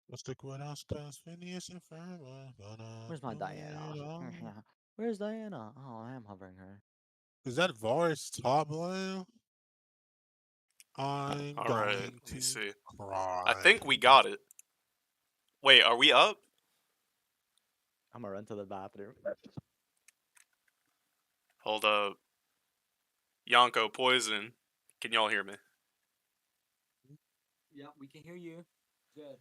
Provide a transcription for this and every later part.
Let's stick with us, cause Phineas and Ferb are gonna Where's my do it Diana? all. Where's Diana? Oh, I am hovering her. Is that Var's top line? I'm All right, going let me to see. I cry. think we got it. Wait, are we up? I'm gonna run to the bathroom. Hold up. Yonko, Poison. Can y'all hear me? Yeah, we can hear you. Good.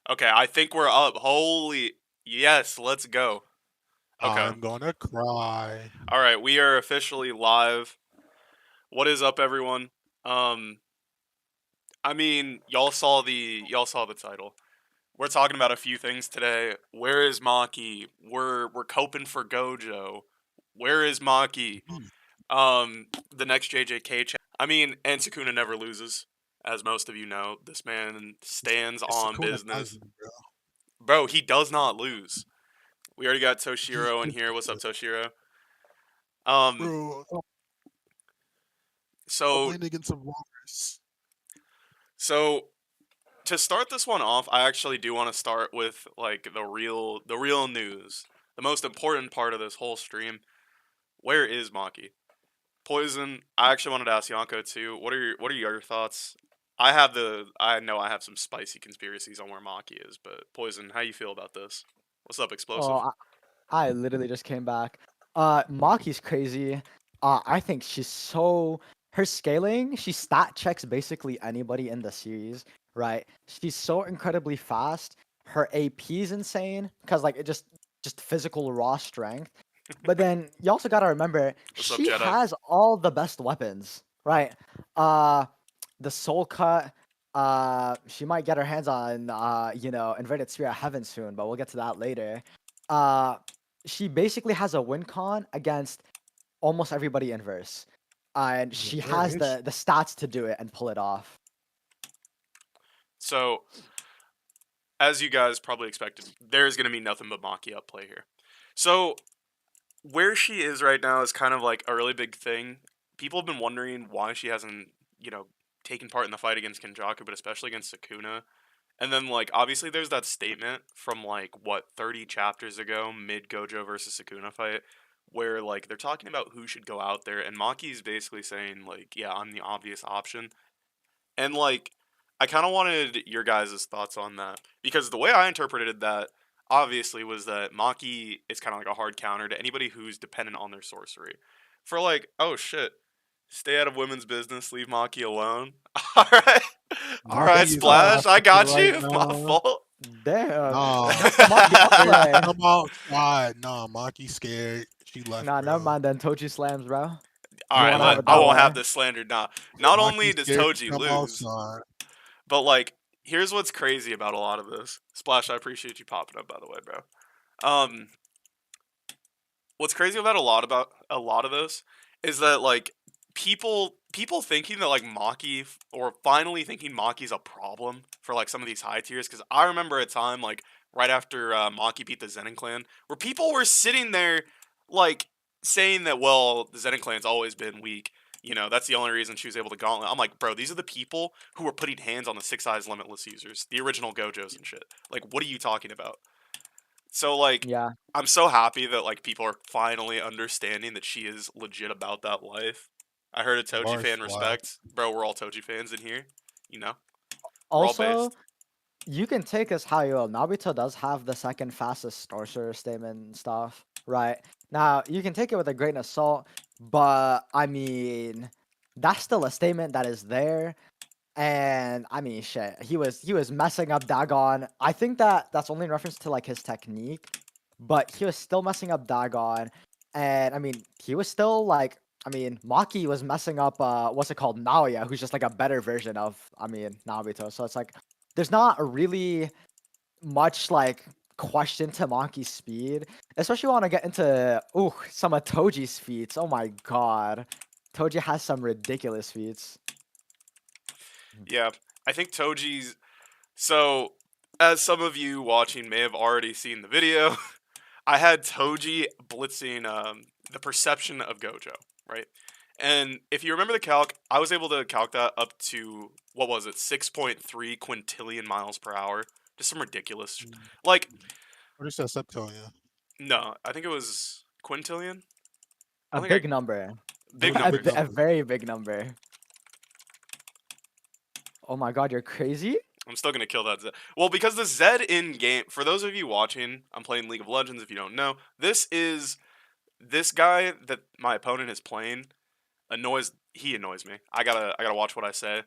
Okay, I think we're up. Holy. Yes, let's go. Okay. I'm gonna cry. All right, we are officially live. What is up, everyone? Um, I mean, y'all saw the title. We're talking about a few things today. Where is Maki? We're coping for Gojo. Where is Maki? The next JJK. I mean, and Sukuna never loses, as most of you know. This man stands It's on Sukuna business. cousin, bro. Bro, he does not lose. We already got He, Toshiro in he here. What's up, does. Toshiro? Um, Bro, I'm so playing against a virus. so to start this one off, I actually do want to start with like the real news. The most important part of this whole stream. Where is Maki? Poison. I actually wanted to ask Yanko too. What are your thoughts? I know I have some spicy conspiracies on where Maki is, but Poison, how you feel about this? What's up, Oh, Explosive? I literally just came back. Maki's crazy. I think she's so her scaling. She stat checks basically anybody in the series, right? She's so incredibly fast. Her AP is insane because like it just physical raw strength. But then you also gotta remember What's up, she Jedi? has all the best weapons, right? Uh, the soul cut. She might get her hands on inverted sphere of heaven soon, but we'll get to that later. Uh, she basically has a win con against almost everybody in verse, and she Where has is she? the stats to do it and pull it off. So, as you guys probably expected, there's gonna be nothing but Maki up play here. So, where she is right now is kind of like a really big thing. People have been wondering why she hasn't, taken part in the fight against Kenjaku, but especially against Sukuna. And then, like, obviously, there's that statement from, like, what, 30 chapters ago, mid Gojo versus Sukuna fight, where, like, they're talking about who should go out there, and Maki's basically saying, like, yeah, I'm the obvious option. And, like, I kind of wanted your guys' thoughts on that, because the way I interpreted that, obviously, was that Maki is kind of like a hard counter to anybody who's dependent on their sorcery. For, like, oh shit, stay out of women's business, leave Maki alone. Alright. Alright, Maki is Oh, Splash, I fascinated got right you. My now. fault. damn! Nah, That's the Maki scared to outplay. come outside. Nah, Maki scared. She left, Nah, never bro. mind then. Toji slams, bro. You Alright, want to have Nah, it I that won't way? have this slander. Nah, not only Maki's does scared to Toji come lose, outside. but, like, here's what's crazy about a lot of this. Splash, I appreciate you popping up, by the way, bro. Um, what's crazy about a lot of this is that, like, people thinking that, like, Maki or finally thinking Maki's a problem for, like, some of these high tiers, because I remember a time, like, right after Maki beat the Zenin clan, where people were sitting there, like, saying that, well, the Zenin clan's always been weak, that's the only reason she was able to gauntlet. I'm like, bro, these are the people who were putting hands on the Six Eyes Limitless users, the original Gojos and shit. Like, what are you talking about? So, like, Yeah. I'm so happy that, like, people are finally understanding that she is legit about that life. I heard a Toji Bars fan fly. respect. Bro, we're all Toji fans in here. You know? We're all Also, based. you can take this how you will. Naruto does have the second fastest sorcerer statement and stuff, right? Now, you can take it with a grain of salt, but I mean, that's still a statement that is there. And I mean, shit, he was messing up Dagon. I think that's only in reference to like his technique, but he was still messing up Dagon. And I mean, he was still like, I mean, Maki was messing up what's it called, Naoya, who's just like a better version of, I mean, Naruto. So it's like there's not really much like question to Maki's speed, especially when I get into some of Toji's feats. Oh my god, Toji has some ridiculous feats. Yeah. I think Toji's. So, as some of you watching may have already seen the video, I had Toji blitzing the perception of Gojo, right? And if you remember the calc, I was able to calc that up to, what was it, 6.3 quintillion miles per hour. Just some ridiculous, like, What is that septillion? no, I think it was quintillion. I A don't think big number. big What is numbers. A very big number. Oh my god, you're crazy? I'm still gonna kill that Z. Well, because the Z in game. For those of you watching, I'm playing League of Legends. If you don't know, this guy that my opponent is playing he annoys me. I gotta watch what I say.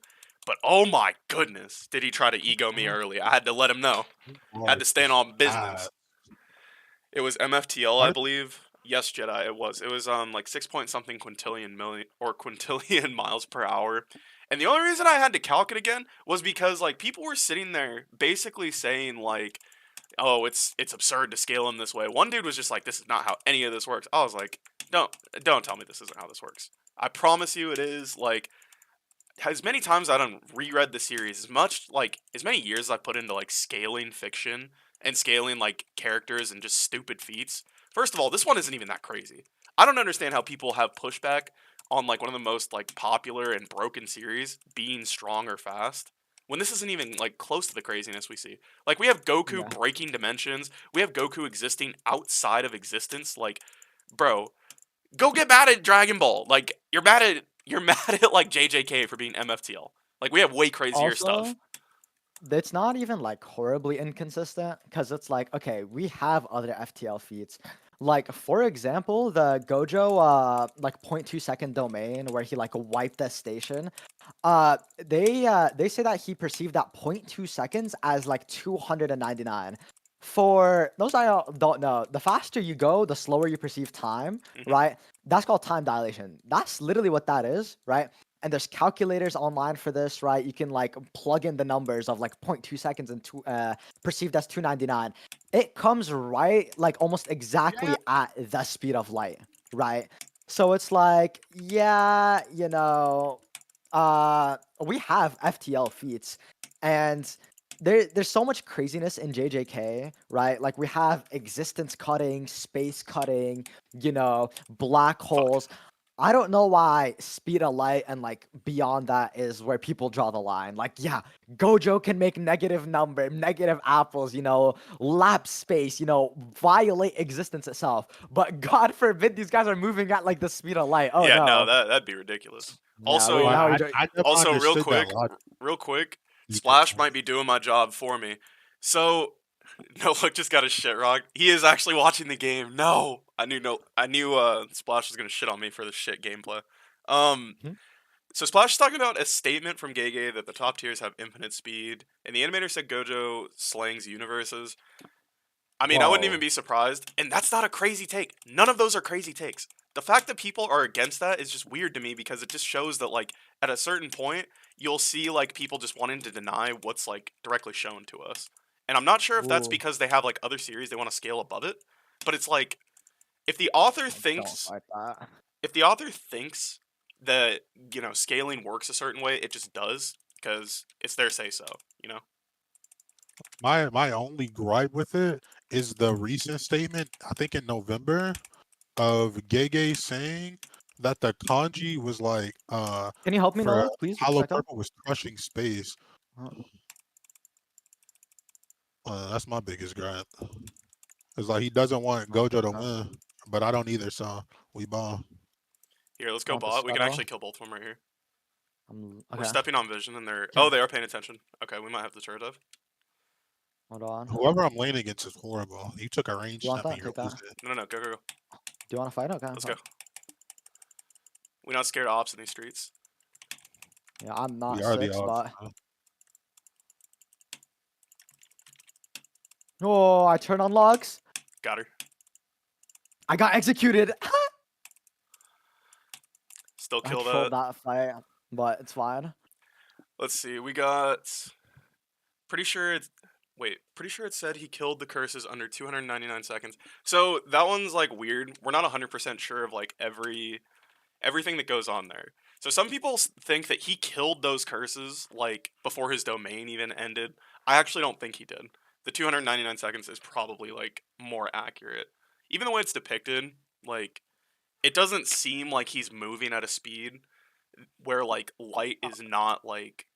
But oh my goodness, did he try to ego me early? I had to let him know. Had to stand on business. It was MFTL, I believe. Yes, Jedi. It was. It was like 6 point something quintillion million or quintillion miles per hour. And the only reason I had to calc it again was because like people were sitting there basically saying like, "Oh, it's absurd to scale him this way." One dude was just like, "This is not how any of this works." I was like, "Don't tell me this isn't how this works. I promise you it is." Like as many times I done reread the series, as many years I've put into like scaling fiction and scaling like characters and just stupid feats. First of all, this one isn't even that crazy. I don't understand how people have pushback on like one of the most like popular and broken series being strong or fast when this isn't even like close to the craziness we see. Like we have Goku Yeah. breaking dimensions, we have Goku existing outside of existence. Like, bro, go get mad at Dragon Ball. Like you're mad at like JJK for being MFTL. Like we have way crazier stuff. Also, it's not even like horribly inconsistent because it's like, okay, we have other FTL feats. Like for example, the Gojo like 0.2 second domain where he like wiped the station. They say that he perceived that 0.2 seconds as like 299. For those I don't know, the faster you go, the slower you perceive time, right? That's called time dilation. That's literally what that is, right? And there's calculators online for this, right? You can like plug in the numbers of like 0.2 seconds and perceived as 299. It comes right like almost exactly at the speed of light, right? So it's like, yeah, we have FTL feats, and there's so much craziness in JJK, right? Like we have existence cutting, space cutting, black Fuck. holes. I don't know why speed of light and like beyond that is where people draw the line. Like, yeah, Gojo can make negative apples, lap space, violate existence itself. But God forbid these guys are moving at like the speed of light. Oh Yeah, no, no. that'd be ridiculous. Yeah, Also, now we I never also understood that logic. real quick, either. Splash might be doing my job for me. So, no, look, just got a shit rock. He is actually watching the game. No, I knew Splash was gonna shit on me for the shit gameplay. Um, Mhm. so Splash is talking about a statement from Gege that the top tiers have infinite speed, and the animator said Gojo slangs universes. I mean, I wouldn't even Whoa. be surprised, and that's not a crazy take. None of those are crazy takes. The fact that people are against that is just weird to me because it just shows that like at a certain point you'll see like people just wanting to deny what's like directly shown to us. And I'm not sure if that's Ooh, because they have like other series they want to scale above it, but it's like if the author I don't thinks like that. if the author thinks that, scaling works a certain way, it just does because it's their say so, you know? My only gripe with it is the recent statement, I think in November, of Gege saying that the kanji was like Can you help me, for Noah, please, with Hollow Psycho? Purple was crushing space. That's my biggest gripe. It's like he doesn't want Gojo to win, but I don't either, so we bomb. Here, let's You go want the bot. We can scuttle? actually kill both of them right here. We're Okay. stepping on vision and they're... Oh, they are paying attention. Okay, we might have the turret dive. Hold on. Whoever I'm laning against is horrible. You took a range You want step and that? you're Take that. losing. No, go, go, go. Do you want to fight? Okay. Let's fine. go. We're not scared of ops in these streets. Yeah, I'm We not are the 6, odds. but oh, I turn on logs. Got her. I got executed. Still I kill trolled that. that fight, but it's fine. Let's see. We got... Pretty sure it's... Wait, pretty sure it said he killed the curses under 299 seconds. So that one's like weird. We're not 100% sure of like everything that goes on there. So some people think that he killed those curses like before his domain even ended. I actually don't think he did. The 299 seconds is probably like more accurate. Even the way it's depicted, like it doesn't seem like he's moving at a speed where like light is not like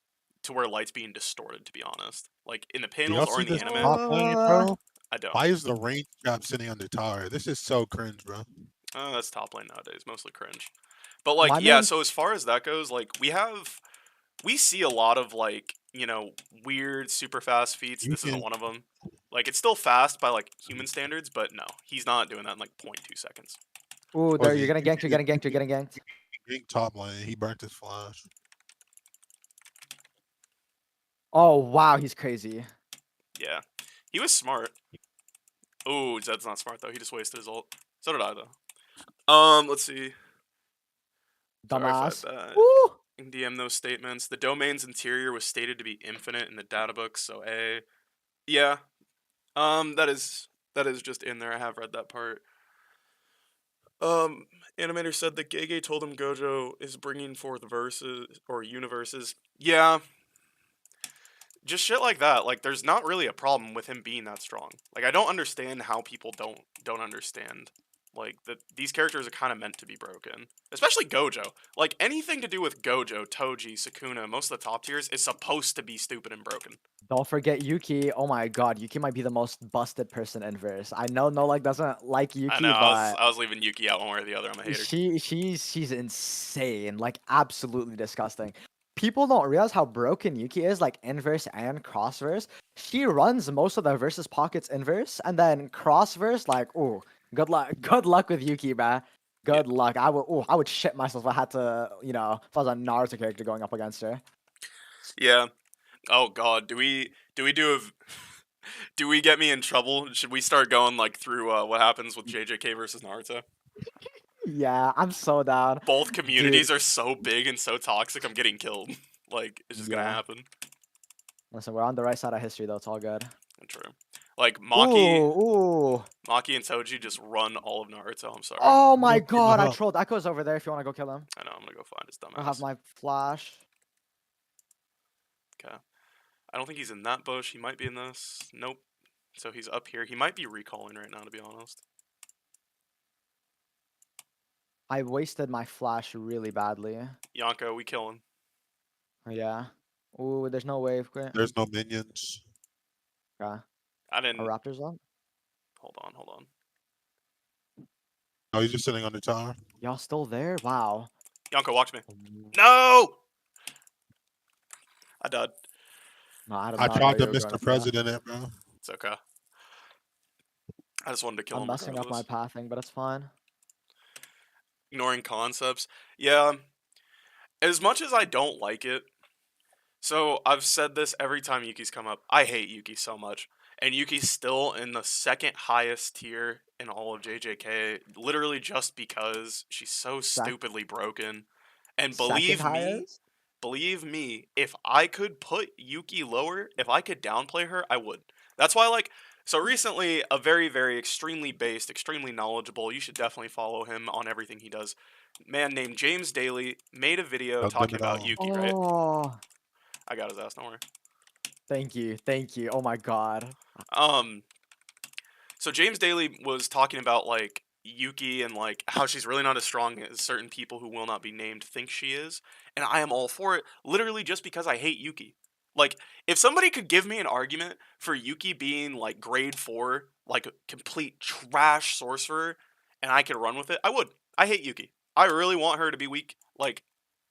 to where light's being distorted. To be honest, like in the Do y'all panels or see in the this anime, top lane, Uh, bro? I don't. Why is the range trap sitting on the tower? This is so cringe, bro. That's top lane nowadays, mostly cringe. But my like, yeah. main So as far as that goes, like we see a lot of like weird super fast feats. You This isn't can one of them. Like it's still fast by like human standards, but no, he's not doing that in like 0.2 seconds. Ooh, there you're okay. getting ganked, you're getting ganked, you're getting ganked. Big top lane. He burnt his flash. Oh wow, he's crazy. Yeah, he was smart. Oh, Zed's not smart though. He just wasted his ult. So did I though. Let's see. Sorry if I Dumbass. bet. Ooh. DM those statements. The domain's interior was stated to be infinite in the data book, so A. Yeah. That is just in there. I have read that part. Animator said that Gege told him Gojo is bringing forth verses or universes. Yeah, just shit like that. Like, there's not really a problem with him being that strong. Like, I don't understand how people don't understand. Like, that these characters are kind of meant to be broken, especially Gojo. Like, anything to do with Gojo, Toji, Sukuna, most of the top tiers is supposed to be stupid and broken. Don't forget Yuki. Oh my god, Yuki might be the most busted person in verse. I know no like doesn't like I know. Yuki, but I was leaving Yuki out one way or the other. I'm a hater. she's insane. Like absolutely disgusting. People don't realize how broken Yuki is, like inverse and crossverse. She runs most of the versus pockets inverse, and then crossverse, like, oh, good luck. Good luck with Yuki, bruh. Yeah. Good luck. I would shit myself if I had to, if I was a Naruto character going up against her. Yeah. Oh God. Do we get me in trouble? Should we start going like through what happens with JJK versus Naruto? Yeah, I'm so down. Both Dude, communities are so big and so toxic. I'm getting killed. Like it's just gonna yeah. happen. Listen, we're on the right side of history, though. It's all good. True. Like Ooh. Maki and Toji just run all of Naruto. I'm sorry. Oh my What the god, I hell? trolled. Echo's over there if you want to go kill him. I know. I'm gonna go find his I have dumbass. my flash. Okay. I don't think he's in that bush. He might be in this. Nope. So he's up here. He might be recalling right now, to be honest. I wasted my flash really badly. Yonko, we kill him. Yeah. Ooh, there's no wave. Quit. There's no minions. Okay. I A didn't. Raptors up. Hold on. Oh, he's just sitting on the tower. Y'all still there? Wow. Yonko, watch me. No, No! I died. I did I not know tried you to were going Mr. for that. President it, bro. It's okay. I just wanted to kill I'm him messing up my regardless. pathing, but it's fine. Ignoring concepts. Yeah. As much as I don't like it, so I've said this every time Yuki's come up. I hate Yuki so much. And Yuki's still in the second highest tier in all of JJK, literally just because she's so stupidly broken. And Second highest? believe me, if I could put Yuki lower, if I could downplay her, I would. That's why, like, so recently, a very, very extremely based, extremely knowledgeable, you should definitely follow him on everything he does, man named James Daly made a video Dug them talking it about all. Yuki, right? Oh, I got his ass, don't worry. thank you. Thank you. Oh my god. Um, so James Daly was talking about like Yuki and like how she's really not as strong as certain people who will not be named think she is, and I am all for it. Literally just because I hate Yuki. Like if somebody could give me an argument for Yuki being like grade 4, like a complete trash sorcerer, and I could run with it, I would. I hate Yuki. I really want her to be weak, like,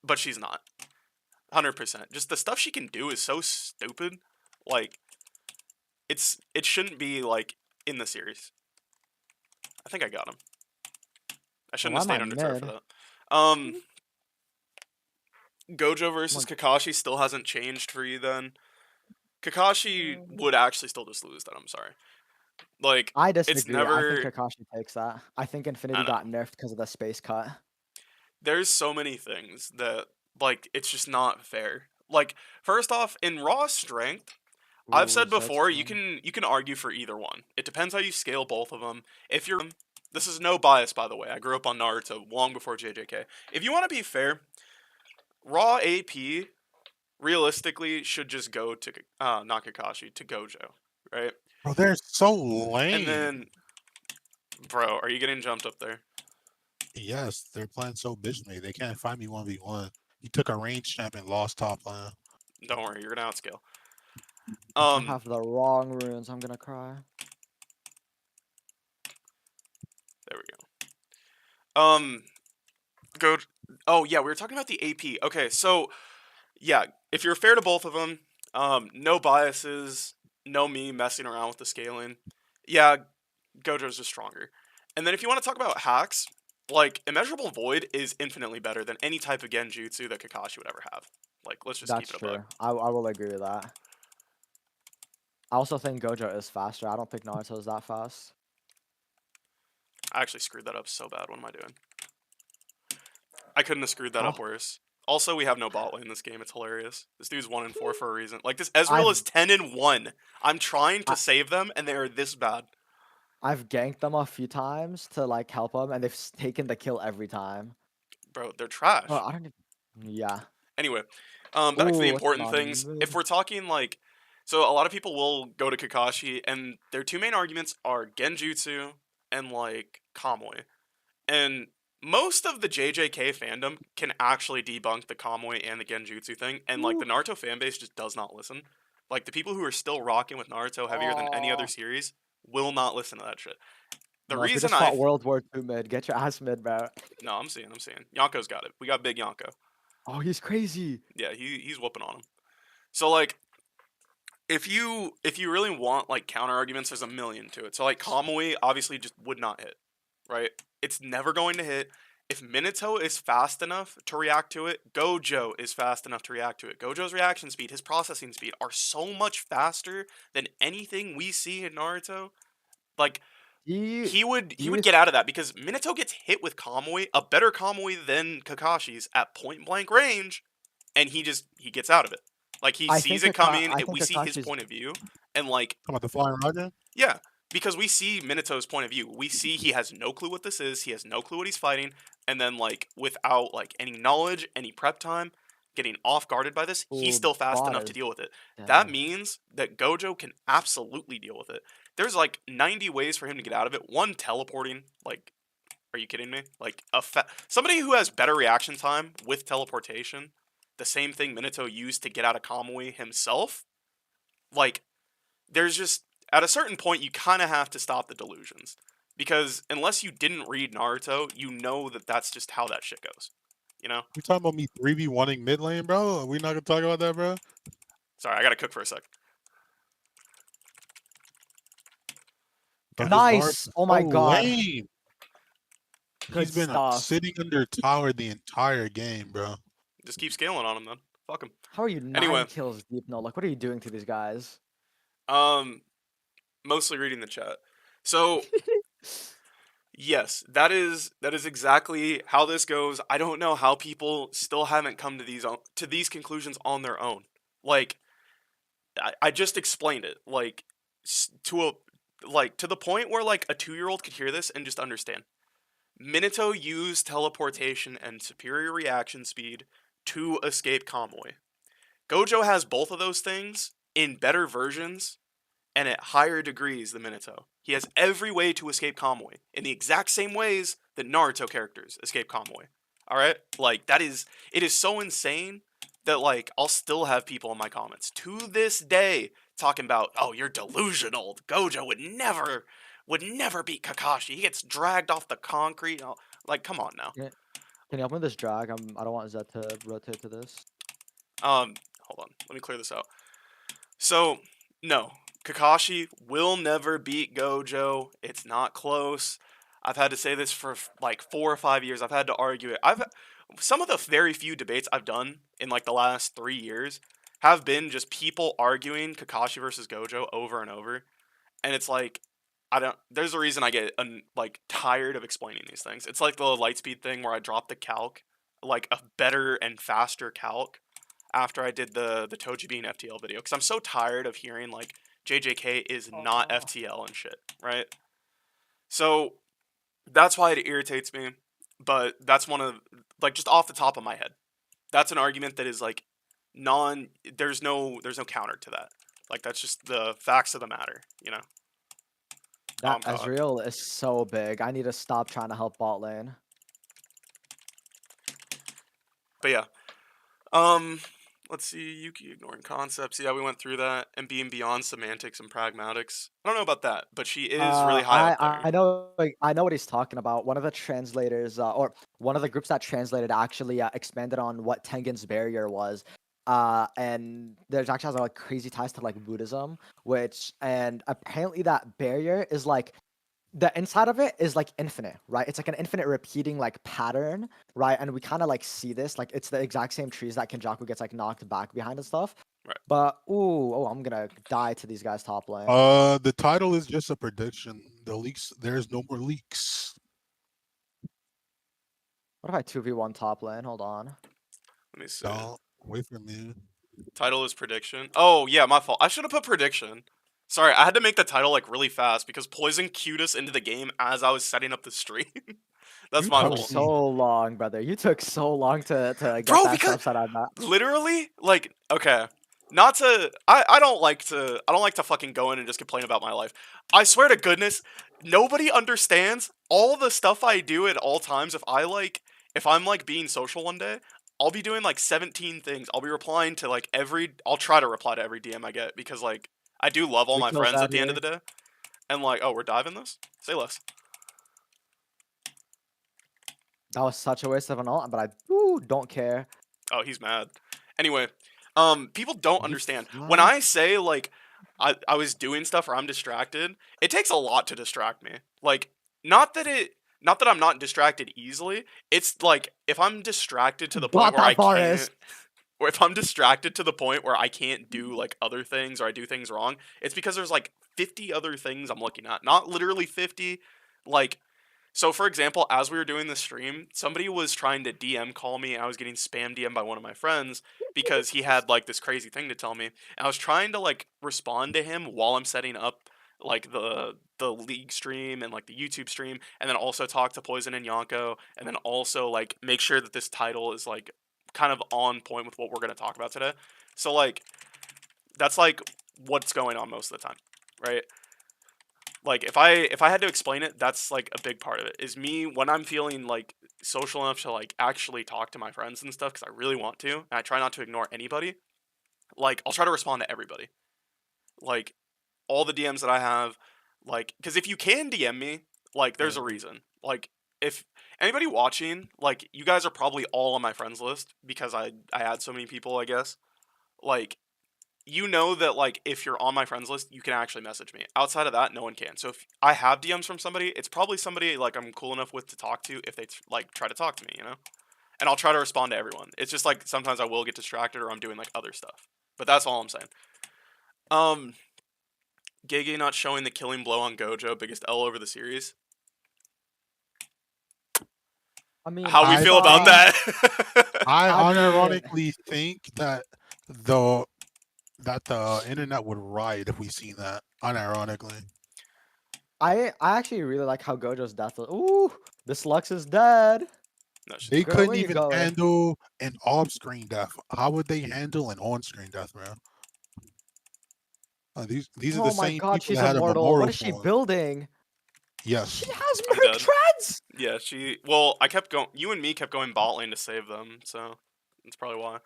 but she's not. 100%. Just the stuff she can do is so stupid. Like it shouldn't be like in the series. I think I got him. I shouldn't Why have am I stayed under turret for mid? that. Gojo versus Kakashi still hasn't changed for you then. Kakashi would actually still just lose that, I'm sorry. Like, I it's disagree. I think never... Kakashi takes that. I think I Infinity know. got nerfed because of the space cut. There's so many things that, like, it's just not fair. Like, first off, in raw strength, I've Ooh, said Zed's before, fine. you can argue for either one. It depends how you scale both of them. If you're... This is no bias, by the way. I grew up on Naruto long before JJK. If you want to be fair, raw AP realistically should just go to not Kakashi, to Gojo, right? Bro, they're so And lame. then, bro, are you getting jumped up there? Yes, they're playing so bitch me. They can't find me 1v1. He took a range champ and lost top lane. Don't worry, you're gonna outscale. I have the wrong runes. I'm gonna cry. There we go. Go. Oh yeah, we were talking about the AP. Okay, so yeah, if you're fair to both of them, no biases, no me messing around with the scaling. Yeah, Gojo's just stronger. And then if you want to talk about hacks, like Immeasurable Void is infinitely better than any type of genjutsu that Kakashi would ever have. Like, let's just keep That's it a buck. true. I will agree with that. I also think Gojo is faster. I don't think Naruto is that fast. I actually screwed that up so bad. What am I doing? I couldn't have screwed that up Oh, worse. Also, we have no bot lane in this game. It's hilarious. This dude's 1-4 for a reason. Like, this Ezreal I've is 10-1. I'm trying to I, save them, and they are this bad. I've ganked them a few times to like help them, and they've taken the kill every time. Bro, they're Oh, trash. I don't even. Yeah. Anyway, back to the Ooh, what's going important on things. If mid? we're talking, like... So, a lot of people will go to Kakashi, and their two main arguments are Genjutsu and, like, Kamui. And most of the JJK fandom can actually debunk the Kamui and the Genjutsu thing, and like the Ooh. Naruto fanbase just does not listen. Like the people who are still rocking with Naruto heavier than any other Oh. series will not listen to that shit. The Look, we reason just fought I've World War II mid. Get your ass mid, bro. no, I'm seeing. Yonko's got it. We got big Yonko. Oh, he's crazy. Yeah, he's whooping on him. So like if you really want like counter arguments, there's a million to it. So like Kamui obviously just would not hit, right? It's never going to hit. If Minato is fast enough to react to it, Gojo is fast enough to react to it. Gojo's reaction speed, his processing speed are so much faster than anything we see in Naruto. Like Do you he would do he you would get out of that because Minato gets hit with Kamui, a better Kamui than Kakashi's at point blank range, and he gets out of it. Like he sees it coming, I think we see his Kakashi's point of view, and like Come on, the Flying Roger. yeah, because we see Minato's point of view. We see he has no clue what this is. He has no clue what he's fighting, and then like without like any knowledge, any prep time, getting off guarded by this, he's ooh, still fast bot enough to is deal with it. That dead. means that Gojo can absolutely deal with it. There's like 90 ways for him to get out of it. One, teleporting. Like, are you kidding me? Like somebody who has better reaction time with teleportation, the same thing Minato used to get out of Kamui himself. Like there's just at a certain point you kind of have to stop the delusions because unless you didn't read Naruto, you know that that's just how that shit goes. You know? You talking about me 3v1ing mid lane, bro? Are we not gonna talk about that, bro? Sorry, I gotta cook for a sec. Bro, Okay, this Naruto's Nice. Oh so my god. lame. Good He's been stuff. sitting under tower the entire game, bro. just keep scaling on him then. Fuck him. How are you 9 Anyway, kills deep? No, like what are you doing to these guys? um, mostly reading the chat. So yes, that is exactly how this goes. I don't know how people still haven't come to these conclusions on their own. Like I just explained it like to the point where like a 2-year-old could hear this and just understand. Minato used teleportation and superior reaction speed to escape Kamui. Gojo has both of those things in better versions and at higher degrees than Minato. He has every way to escape Kamui in the exact same ways that Naruto characters escape Kamui. All right? Like it is so insane that like I'll still have people in my comments to this day talking about, "Oh, you're delusional. Gojo would never beat Kakashi. He gets dragged off the concrete." Oh, like come on now. Can you open this drag? I don't want Zed to rotate to this. Hold on. Let me clear this out. So, no, Kakashi will never beat Gojo. It's not close. I've had to say this for like 4 or 5 years. I've had to argue it. Some of the very few debates I've done in like the last 3 years have been just people arguing Kakashi versus Gojo over and over. And it's like I don't there's a reason I get like tired of explaining these things. It's like the Lightspeed thing where I dropped the calc, like a better and faster calc after I did the Toji Bean FTL video because I'm so tired of hearing like JJK is not Oh. FTL and shit, right? So that's why it irritates me, but that's one of like just off the top of my head. That's an argument that is like there's no counter to that. Like that's just the facts of the matter, you know. Oh, I'm That caught. Ezreal is so big. I need to stop trying to help bot lane. But yeah. Um Let's see, Yuki ignoring concepts. Yeah, we went through that. And being beyond semantics and pragmatics. I don't know about that, but she is really high up there. I know I know what he's talking about. One of the translators, or one of the groups that translated actually expanded on what Tengen's barrier was. And there's actually has like crazy ties to like Buddhism, and apparently that barrier is like the inside of it is like infinite, right? It's like an infinite repeating like pattern, right? And we kind of like see this, like it's the exact same trees that Kenjaku gets like knocked back behind and stuff. Right. But I'm gonna die to these guys top lane. The title is just a prediction. The leaks, there's no more leaks. What if I 2v1 top lane? Hold on. Let me see. Don't wait for me. Title is prediction. Oh, yeah, my fault. I should have put prediction. Sorry, I had to make the title like really fast because Poison cued us into the game as I was setting up the stream. That's You my took fault. So long, brother. You took so long to get Bro, that because stuff set on that. literally, like, okay, not to, I don't like to fucking go in and just complain about my life. I swear to goodness, nobody understands all the stuff I do at all times. If I'm like being social one day, I'll be doing like 17 things. I'll be replying to like I'll try to reply to every DM I get because like I do love all We my killed friends that at the end of here. the day. And like, oh, we're diving this? Say less. That was such a waste of an ult, but I don't care. Oh, he's mad. Anyway, people don't He understand. When flashed. I say like I was doing stuff or I'm distracted, it takes a lot to distract me. Like not that I'm not distracted easily. It's like if I'm distracted to the point Bought where I that Varus. can't or if I'm distracted to the point where I can't do like other things or I do things wrong, it's because there's like 50 other things I'm looking at. Not literally 50, like so, for example, as we were doing the stream, somebody was trying to DM call me. I was getting spam DM by one of my friends because he had like this crazy thing to tell me. And I was trying to like respond to him while I'm setting up like the league stream and like the YouTube stream, and then also talk to Poison and Yonko, and then also like make sure that this title is like kind of on point with what we're gonna talk about today. So like that's like what's going on most of the time, right? Like if I had to explain it, that's like a big part of it is me when I'm feeling like social enough to like actually talk to my friends and stuff because I really want to and I try not to ignore anybody. Like I'll try to respond to everybody, like all the DMs that I have, like because if you can DM me, like there's a reason. Like if anybody watching, like you guys are probably all on my friends list because I add so many people, I guess. Like you know that like if you're on my friends list, you can actually message me. Outside of that, no one can. So if I have DMs from somebody, it's probably somebody like I'm cool enough with to talk to if they like try to talk to me, you know? And I'll try to respond to everyone. It's just like sometimes I will get distracted or I'm doing like other stuff. But that's all I'm saying. Um Gege not showing the killing blow on Gojo, biggest L over the series. I mean, How we I feel about think- that? I I mean- unironically think that the internet would riot if we seen that. Unironically, I actually really like how Gojo's death was. Ooh, this Lux is dead. No, she's they not. Girl, couldn't where you even going? handle an off-screen death. How would they handle an on-screen death, bro? These are the Oh my same god, people she's that had a immortal. memorial What is she for him. building? Yes. She has I'm Merc dead. Treads! Yeah, well, I kept going you and me kept going bot lane to save them, so that's probably why.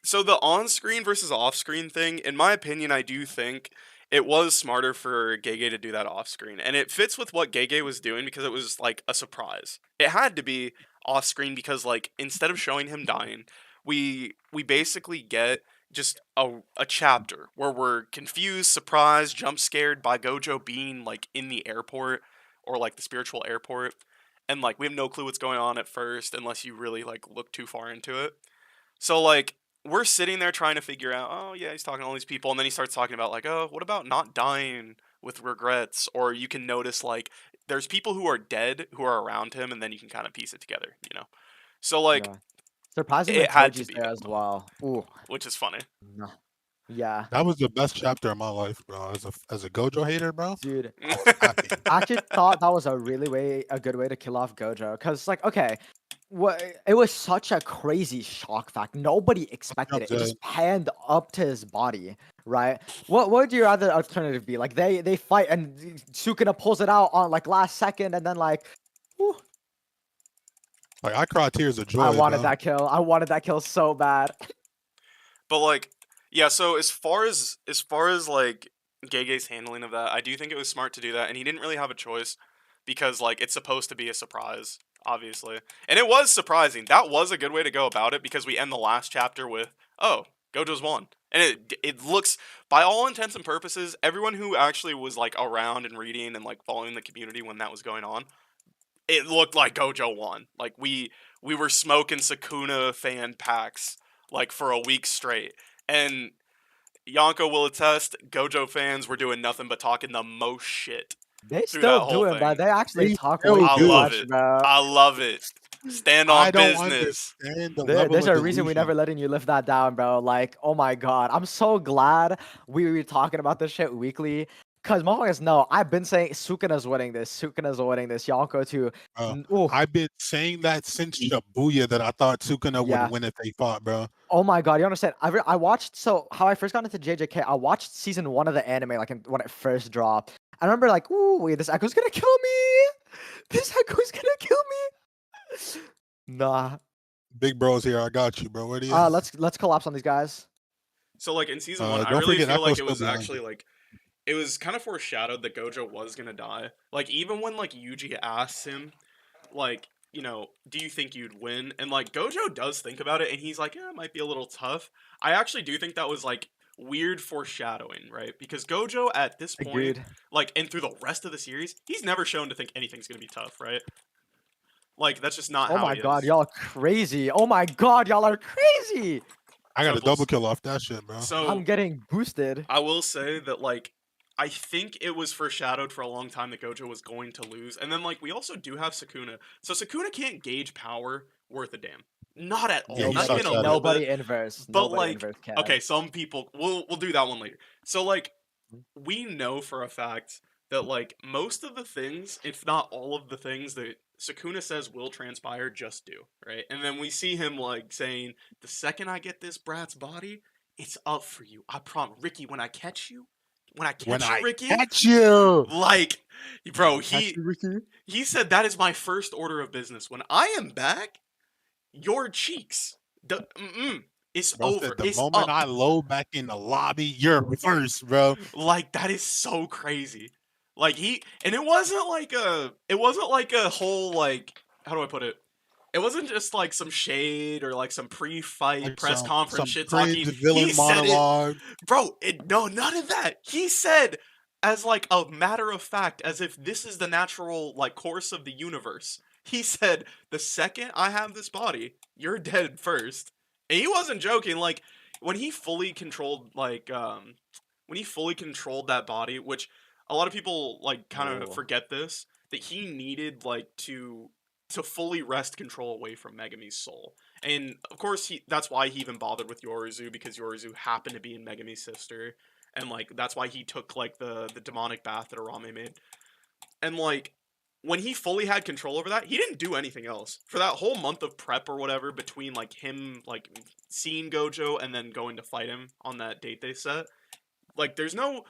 So the on-screen versus off-screen thing, in my opinion, I do think it was smarter for Gege to do that off-screen, and it fits with what Gege was doing because it was like a surprise. It had to be off-screen because like instead of showing him dying, we basically get just a chapter where we're confused, surprised, jump scared by Gojo being like in the airport or like the spiritual airport, and like we have no clue what's going on at first unless you really like look too far into it. So like we're sitting there trying to figure out, oh yeah, he's talking to all these people, and then he starts talking about like, oh, what about not dying with regrets? Or you can notice like there's people who are dead who are around him, and then you can kind of piece it together, you know. So like Yeah. Surprisingly, it had to Toji's be there him, as well. Ooh, which is funny. no. Yeah, That was the best chapter of my life, bro. As a Gojo hater, bro. dude. I was happy. I actually thought that was a good way to kill off Gojo, cause like, okay, it was such a crazy shock fact. Nobody expected it. It just panned up to his body, right? What would your other alternative be? Like they fight and Sukuna pulls it out on like last second, and then like, whew. Like I cried tears of I joy, wanted bro. that kill. I wanted that kill so bad. But like, yeah. So as far as like Gege's handling of that, I do think it was smart to do that, and he didn't really have a choice because like it's supposed to be a surprise, obviously, and it was surprising. That was a good way to go about it because we end the last chapter with, oh, Gojo's won, and it looks, by all intents and purposes, everyone who actually was like around and reading and like following the community when that was going on, it looked like Gojo won. Like we were smoking Sukuna fan packs like for a week straight. And Yonko will attest, Gojo fans were doing nothing but talking the most shit They through that still whole do it, but thing. they actually They talk still way I too do. love much, it. bro. I love it. Stand I on don't business. understand the level There's of a reason we delusion. never letting you lift that down, bro. Like, oh my god, I'm so glad we were talking about this shit weekly. Cause motherfuckers know I've been saying Sukuna's winning this, Sukuna's winning this, Yonko too. Ooh, I've been saying that since Shibuya that I thought Sukuna would yeah. win if they fought, bro. Oh my god, you understand? I watched, so how I first got into JJK. I watched season 1 of the anime like when it first dropped. I remember like, ooh, wait, this Echo's gonna kill me. This Echo's gonna kill me. Nah. Big bro's here. I got you, bro. Where do you? Let's collapse on these guys. So like in season 1, I Don't really forget feel Echo's like it still was behind actually you. like it was kind of foreshadowed that Gojo was gonna die. Like even when like Yuji asks him, like, do you think you'd win? And like Gojo does think about it and he's like, yeah, it might be a little tough. I actually do think that was like weird foreshadowing, right? Because Gojo at this point, Agreed. like, and through the rest of the series, he's never shown to think anything's gonna be tough, right? Like that's just not Oh how my he god, is. y'all crazy. Oh my god, y'all are crazy. I got a double Temples. kill off that shit, bro. So I'm getting boosted. I will say that like I think it was foreshadowed for a long time that Gojo was going to lose. And then like we also do have Sukuna. So Sukuna can't gauge power worth a damn. Not at Yeah, all. he Not even sucks a at little it. bit. Nobody inverse. But Nobody like inverse can. okay, some people we'll do that one later. So like we know for a fact that like most of the things, if not all of the things that Sukuna says will transpire, just do, right? And then we see him like saying, the second I get this brat's body, it's up for you. I promise. Ricky, when I catch you, When I Ricky, catch you, like, bro, Catch you, Ricky. he said that is my first order of business. When I am back, your cheeks, it's bro over. said the It's moment up. I load back in the lobby, you're first, bro. Like that is so crazy. Like and it wasn't like a whole like, how do I put it? It wasn't just like some shade or like some pre-fight Like press conference some shit cringe talking. He villain said it, monologue. bro. No, none of that. He said as like a matter of fact, as if this is the natural like course of the universe. He said, the second I have this body, you're dead first. And he wasn't joking. Like when he fully controlled that body, which a lot of people like kind of Oh. forget this, that he needed like to fully wrest control away from Megami's soul. And of course that's why he even bothered with Yoruzu, because Yoruzu happened to be in Megami's sister, and like that's why he took like the demonic bath that Arame made. And like when he fully had control over that, he didn't do anything else for that whole month of prep or whatever, between like him like seeing Gojo and then going to fight him on that date they set. Like there's no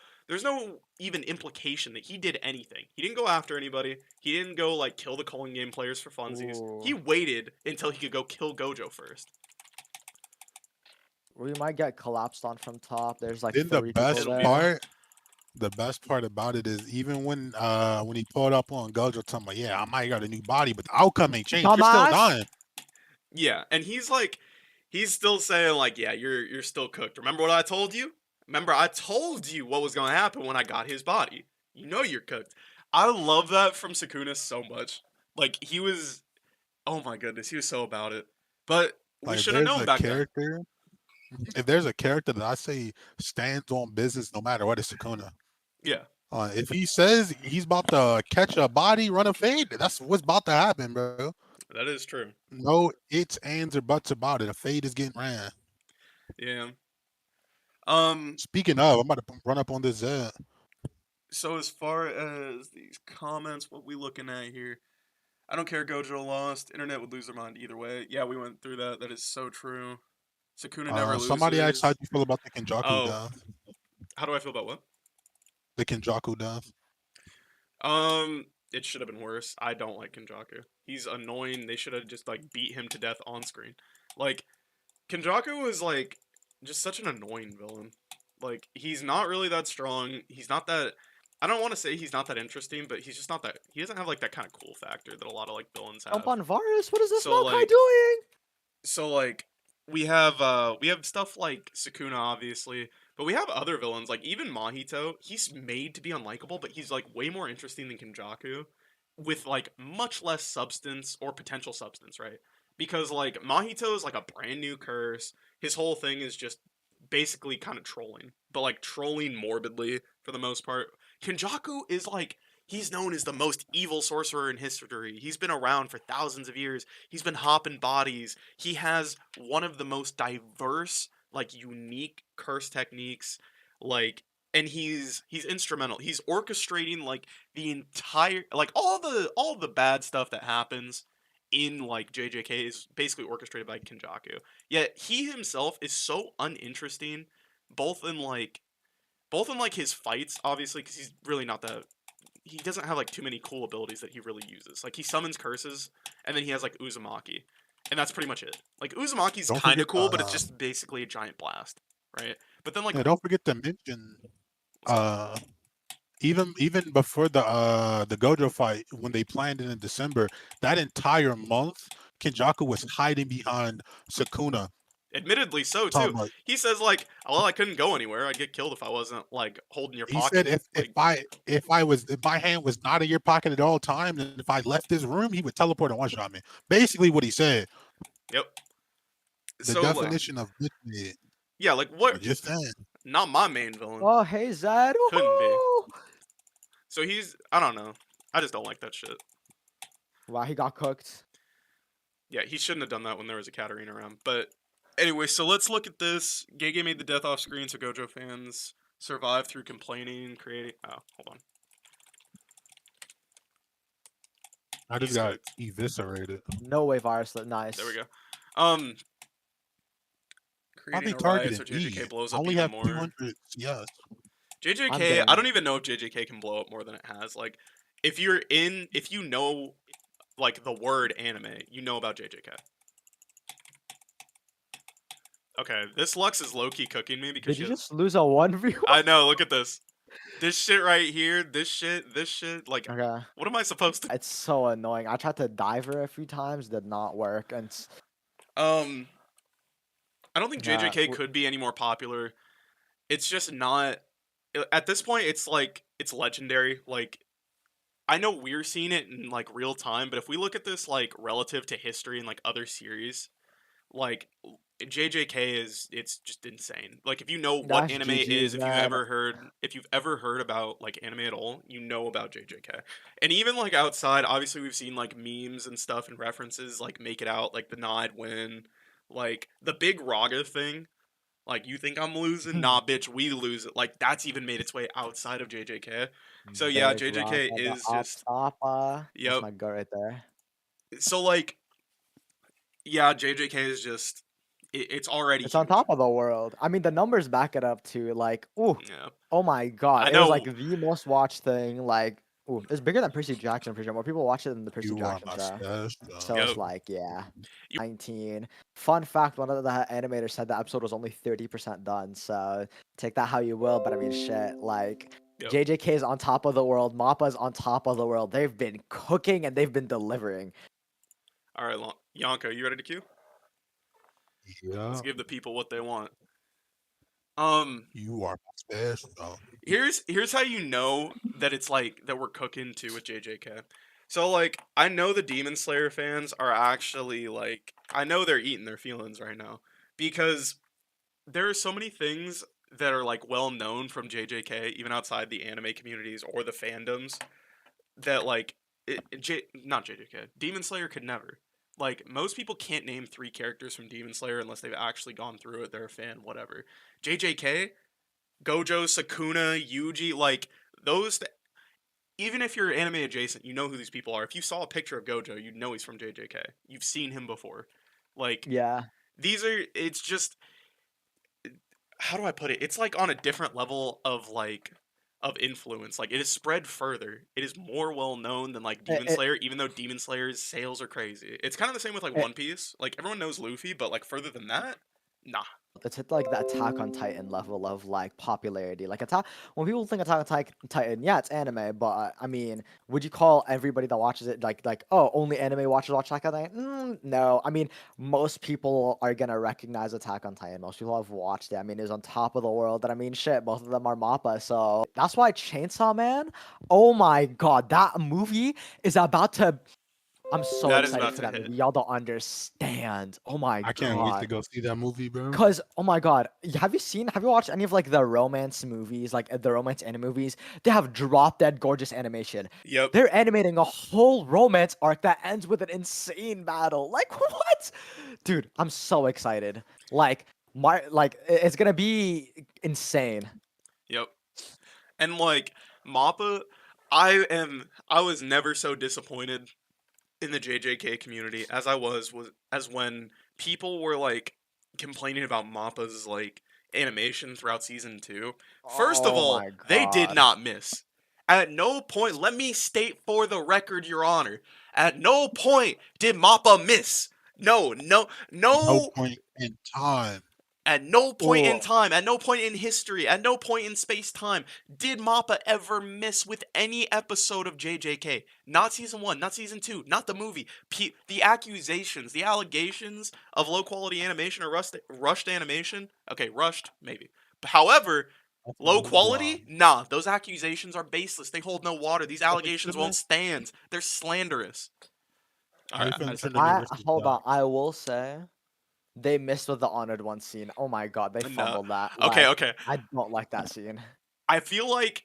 even implication that he did anything. He didn't go after anybody. He didn't go like kill the Culling game players for funsies. Ooh. He waited until he could go kill Gojo first. We might get collapsed on from top. There's like Then the 3 people It'll best be there. there. part, the best part about it is even when he pulled up on Gojo, talking about, yeah, I might got a new body, but the outcome ain't changed. You're still Dumbass. dying. Yeah, and he's still saying like, yeah, you're still cooked. Remember what I told you? Remember I told you what was going to happen when I got his body. You know you're cooked. I love that from Sukuna so much. Like he was, oh my goodness, he was so about it. But we Like should have known back then. if there's a character that I say stands on business no matter what, it's Sukuna. Yeah. If he says he's about to catch a body, run a fade, that's what's about to happen, bro. That is true. No its, ands, or buts about it. A fade is getting ran. Yeah. Speaking of, I'm about to run up on this Zed. So as far as these comments, what we looking at here? I don't care. Gojo lost. Internet would lose their mind either way. Yeah, we went through that. That is so true. Sukuna never Somebody asked how loses. you feel about the Kenjaku Oh, death. how do I feel about what? The Kenjaku death. Um, it should have been worse. I don't like Kenjaku. He's annoying. They should have just like beat him to death on screen. Like Kenjaku is like just such an annoying villain. Like he's not really that strong. He's not that. I don't want to say he's not that interesting, but he's just not that. He doesn't have like that kind of cool factor that a lot of like villains Jump have. on Varus. What is this So Makai like, doing? so like we have stuff like Sukuna obviously, but we have other villains like even Mahito. He's made to be unlikable, but he's like way more interesting than Kenjaku, with like much less substance or potential substance, right? Because like Mahito is like a brand new curse. His whole thing is just basically kind of trolling, but like trolling morbidly for the most part. Kenjaku is like he's known as the most evil sorcerer in history. He's been around for thousands of years. He's been hopping bodies. He has one of the most diverse, like unique curse techniques, like and he's instrumental. He's orchestrating like the entire like all the bad stuff that happens in like JJK is basically orchestrated by Kenjaku. Yet he himself is so uninteresting, both in like his fights, obviously, because he's really not that. He doesn't have like too many cool abilities that he really uses. Like he summons curses, and then he has like Uzumaki, and that's pretty much it. Like Uzumaki's Don't kind forget, of cool, but it's just basically a giant blast, right? But then like yeah, don't forget to mention, what's up? uh, even before the Gojo fight, when they planned it in December, that entire month, Kenjaku was hiding behind Sukuna. Admittedly, so too. Talking about, He says like, "Well, I couldn't go anywhere. I'd get killed if I wasn't like holding your he said, pocket." Like, if my hand was not in your pocket at all times, and if I left this room, he would teleport and one shot me. Basically, what he said. yep. The So like, definition of bitch. yeah, like what? I'm just saying. Not my main villain. Oh, hey Zed. Couldn't be. Woohoo! So he's I don't know. I just don't like that shit. Wow, he got cooked. Yeah, he shouldn't have done that when there was a Katarina around. But anyway, so let's look at this. Gege made the death off screen, so Gojo fans survive through complaining, creating. Oh, hold on. I just He's got cooked. eviscerated. No way, Varus. Nice. There we go. Um, Why creating they a riot targeting so me? JJK blows I up only even have more. 200 CS. I'm JJK, getting I don't even know if JJK can blow up more than it has. Like, if you know, like the word anime, you know about JJK. Okay, this Lux is low key cooking me because Did you just lose a 1v1? I know. Look at this. This shit right here. This shit. Like, Okay. what am I supposed to? It's so annoying. I tried to dive her a few times, did not work. And Um, I don't think yeah, JJK could be any more popular. It's just not. At this point, it's like it's legendary. Like I know we're seeing it in like real time, but if we look at this like relative to history and like other series, like JJK is it's just insane. Like if you know what that's anime GG's, is, man. if you've ever heard about like anime at all, you know about JJK. And even like outside, obviously we've seen like memes and stuff and references like make it out like the Nod win, like the big Raga thing. Like you think I'm losing? Nah, bitch, we lose it. Like that's even made its way outside of JJK. So yeah, Big rock JJK on the is up just stopper. That's yep. my go right there. So like yeah, JJK is just it's already It's on huge. top of the world. I mean, the numbers back it up too. Like, ooh, Yeah. oh my god, I it was like know. the most watched thing. Like, ooh, it's bigger than Percy Jackson. I'm pretty sure more people watch it than the Percy You are Jackson my show. stash. So Yep. it's like, yeah, You- 19. Fun fact: one of the animators said the episode was only 30% done. So take that how you will. But I mean, shit, like. Yep. JJK is on top of the world. Mappa's on top of the world. They've been cooking and they've been delivering. All right, Yonko, you ready to queue? Yeah, Let's give the people what they want. you are my stash. Here's how you know that it's like that we're cooking too with JJK. So like I know the Demon Slayer fans are actually like I know they're eating their feelings right now because there are so many things that are like well known from JJK even outside the anime communities or the fandoms that like not JJK. Demon Slayer could never. Like most people can't name 3 characters from Demon Slayer unless they've actually gone through it, they're a fan, whatever. JJK, Gojo, Sukuna, Yuji, like those even if you're anime adjacent, you know who these people are. If you saw a picture of Gojo, you'd know he's from JJK. You've seen him before. Like Yeah. these are it's just how do I put it? It's like on a different level of like of influence. Like it is spread further. It is more well known than like It, Demon it, Slayer, even though Demon Slayer's sales are crazy. It's kind of the same with like it, One Piece. Like everyone knows Luffy, but like further than that, nah. it's hit like the Attack on Titan level of like popularity. Like attack when people think Attack on Titan, yeah, it's anime, but I mean, would you call everybody that watches it like oh only anime watchers watch Attack on Titan? No, I mean most people are gonna recognize Attack on Titan. Most people have watched it. I mean, it's on top of the world. And I mean, shit, both of them are MAPPA, so that's why Chainsaw Man. Oh my god, that movie is about to. I'm so That is excited about for to that hit. movie. Y'all don't understand. Oh my I can't wait to god. go see that movie, bro. Cause oh my god, have you watched any of like the romance movies, like the romance anime movies? They have drop dead gorgeous animation. Yep. They're animating a whole romance arc that ends with an insane battle. Like what? Dude, I'm so excited. It's gonna be insane. Yep. And like Mappa, I was never so disappointed in the JJK community as I was as when people were like complaining about Mappa's like animation throughout season 2. First of Oh all, my they did god. not miss. At no point, let me state for the record, Your Honor, at no point did Mappa miss. No, no, No no. point in time. At no point in Oh, time, at no point in history, at no point in space time did Mappa ever miss with any episode of JJK. Not season 1, not season 2, not the movie. The accusations, the allegations of low quality animation or rushed animation. Okay, rushed, maybe. However, That's a low little wild. quality? Nah, those accusations are baseless. They hold no water. These Life allegations won't Infinite, stand. They're slanderous. Alright, Life I just had Infinite to. versus hold on. Gods. I will say. They missed with the Honored One scene. Oh my god, they No. fumbled that. Okay, Like, okay. I don't like that scene. I feel like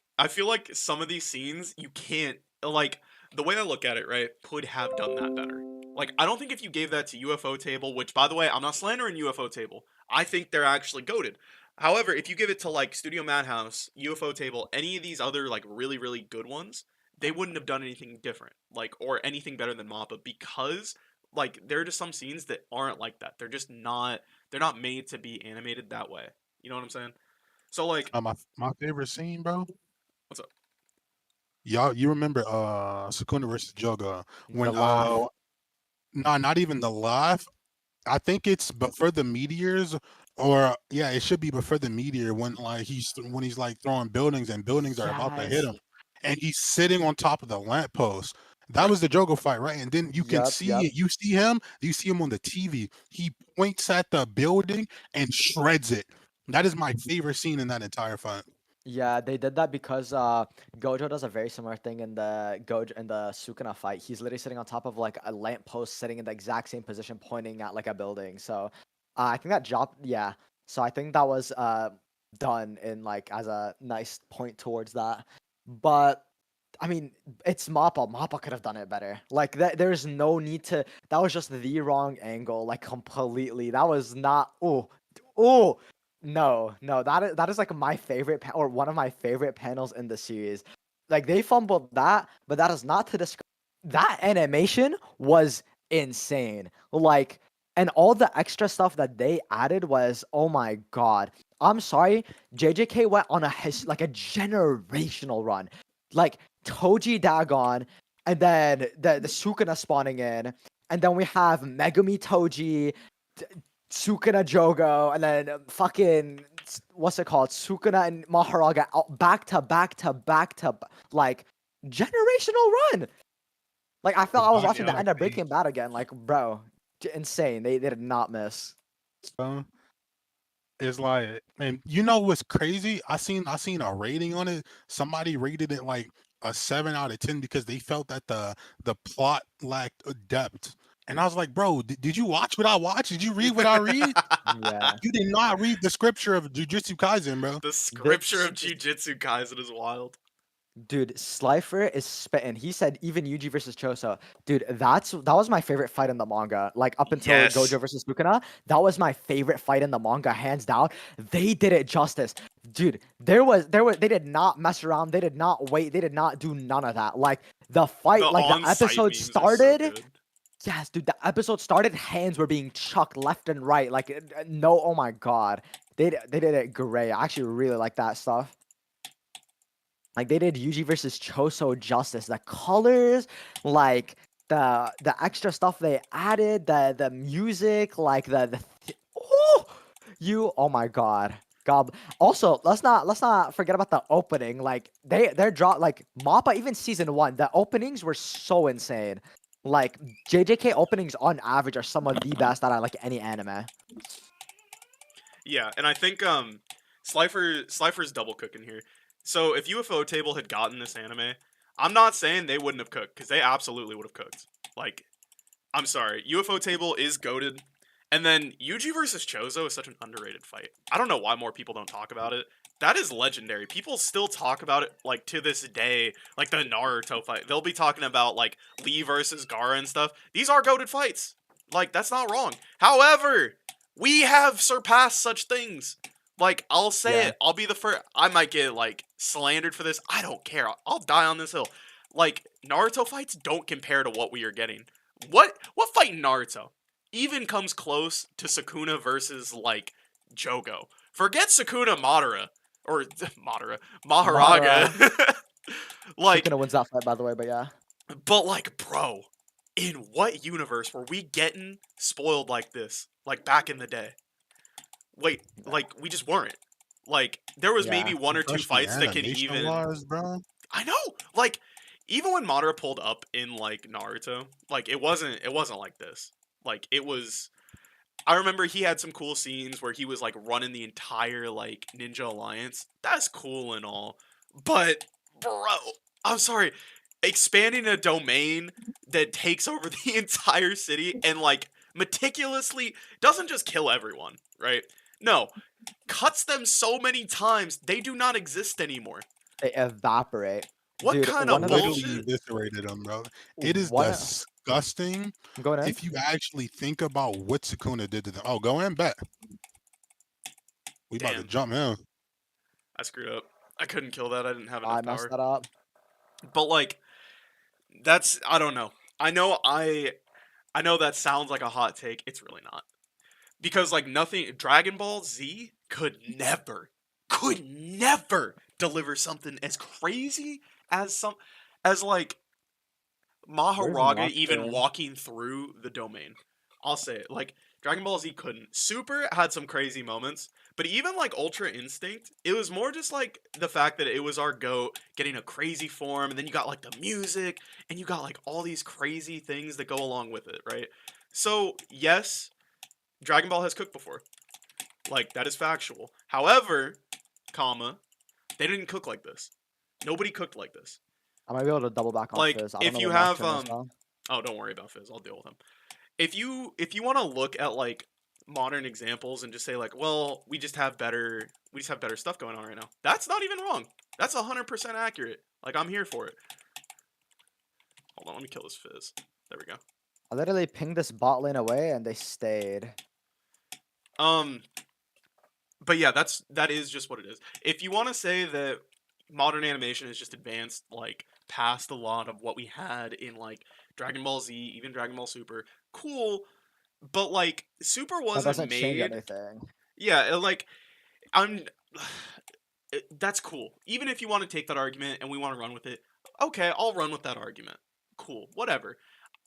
some of these scenes you can't like the way I look at it, right, could have done that better. Like I don't think if you gave that to UFO Table, which by the way, I'm not slandering UFO Table. I think they're actually goated. However, if you give it to like Studio Madhouse, UFO Table, any of these other like really really good ones, they wouldn't have done anything different, like or anything better than Mappa because like there are just some scenes that aren't like that. They're not made to be animated that way. You know what I'm saying? So like My favorite scene, bro. what's up? Y'all, you remember Sukuna versus Joga The when laugh. no, not even the live. I think it's before the meteors, or yeah, it should be before the meteor when he's like throwing buildings and buildings are about to hit Yes. him, and he's sitting on top of the lamppost. That Right. was the Jogo fight, right? And then you can Yup, see yup. it. You see him on the TV. He points at the building and shreds it. That is my favorite scene in that entire fight. Yeah, they did that because Gojo does a very similar thing in the Sukuna fight. He's literally sitting on top of like a lamppost, sitting in the exact same position, pointing at like a building. So I think that job, yeah. So I think that was done in like as a nice point towards that. But I mean, it's Mappa. Mappa could have done it better. Like that, there's no need to. That was just the wrong angle. Like completely. That was not. Oh, no, no. That is like my favorite or one of my favorite panels in the series. Like they fumbled that, but that is not to describe. That animation was insane. Like, and all the extra stuff that they added was, oh my god. I'm sorry, JJK went on like a generational run. Like Toji Dagon, and then the Sukuna spawning in, and then we have Megumi Toji, Sukuna Jogo, and then fucking what's it called? Sukuna and Maharaga back to back to back to like generational run. Like I The felt I was body watching the armor end of paint, Breaking Bad again. Like bro, insane. They did not miss. bro. It's like, and you know what's crazy? I seen a rating on it. Somebody rated it like a 7 out of 10 because they felt that the plot lacked a depth. And I was like, bro, did you watch what I watched? Did you read what I read? Yeah. You did not read the scripture of Jujutsu Kaisen, bro. The scripture This of Jujutsu Kaisen is wild. dude, Slifer is spitting. He said even Yuji versus Choso. Dude, that was my favorite fight in the manga. Like up until Yes. Gojo versus Sukuna, that was my favorite fight in the manga, hands down. They did it justice. Dude, they did not mess around. They did not wait. They did not do none of that. Like the fight, The like the on-site episode memes are so started. good. Yes, dude, the episode started. Hands were being chucked left and right. Like no, oh my god, they did it great. I actually really like that stuff. Like they did Yuji versus Choso justice. The colors, like the extra stuff they added, the music, like oh my god. God. Also, let's not forget about the opening. Like they're like Mappa, even season 1, the openings were so insane. Like JJK openings on average are some of the best out of like any anime. Yeah, and I think Slifer's double cooking here. So if UFO Table had gotten this anime, I'm not saying they wouldn't have cooked, because they absolutely would have cooked. Like, I'm sorry, UFO Table is goated. And then Yuji versus Chozo is such an underrated fight. I don't know why more people don't talk about it. That is legendary. People still talk about it, like, to this day. Like, the Naruto fight. They'll be talking about, like, Lee versus Gaara and stuff. These are goated fights. Like, that's not wrong. However, we have surpassed such things. Like, I'll say Yeah. it. I'll be the first. I might get, like, slandered for this. I don't care. I'll die on this hill. Like, Naruto fights don't compare to what we are getting. What fight in Naruto even comes close to Sukuna versus, like, Jogo? Forget Sukuna Madara. Or, Maharaga. Like, Sukuna wins that fight, by the way, but yeah. but, like, bro, in what universe were we getting spoiled like this? Like, back in the day? Wait, like, we just weren't. Like, there was Yeah. maybe one or two Especially fights that could animation even... wise, bro. I know! Like, even when Madara pulled up in, like, Naruto, like, it wasn't like this. Like, it was... I remember he had some cool scenes where he was, like, running the entire, like, Ninja Alliance. That's cool and all. But, bro, I'm sorry. Expanding a domain that takes over the entire city and, like, meticulously doesn't just kill everyone, right? No. Cuts them so many times, they do not exist anymore. They evaporate. What Dude, kind one of of the Literally bullshit? eviscerated them, bro. It is one disgusting I'm going in. if you actually think about what Sukuna did to them. Oh, go in, bet. We about to Damn. jump in. I screwed up. I couldn't kill that. I didn't have I enough messed power. that up. But, like, that's... I don't know. I know that sounds like a hot take. It's really not. Because, like, nothing... Dragon Ball Z could never deliver something as crazy as like, Where's Maharaga even Nothin? walking through the domain. I'll say it. Like, Dragon Ball Z couldn't. Super had some crazy moments, but even, like, Ultra Instinct, it was more just, like, the fact that it was our GOAT getting a crazy form, and then you got, like, the music, and you got, like, all these crazy things that go along with it, right? So, yes, Dragon Ball has cooked before. Like, that is factual. However, they didn't cook like this. Nobody cooked like this. I might be able to double back on Like, Fizz. I don't if know you what have, Nocturne is now. oh, don't worry about Fizz. I'll deal with him. If you want to look at, like, modern examples and just say, like, well, we just have better stuff going on right now. That's not even wrong. That's 100% accurate. Like, I'm here for it. Hold on, let me kill this Fizz. There we go. I literally pinged this bot lane away and they stayed. But yeah, that is just what it is. If you want to say that modern animation is just advanced, like, past a lot of what we had in, like, Dragon Ball Z, even Dragon Ball Super, cool. But, like, Super That wasn't doesn't change made. anything. Yeah, like, I'm. That's cool. Even if you want to take that argument and we want to run with it, okay, I'll run with that argument. Cool, whatever.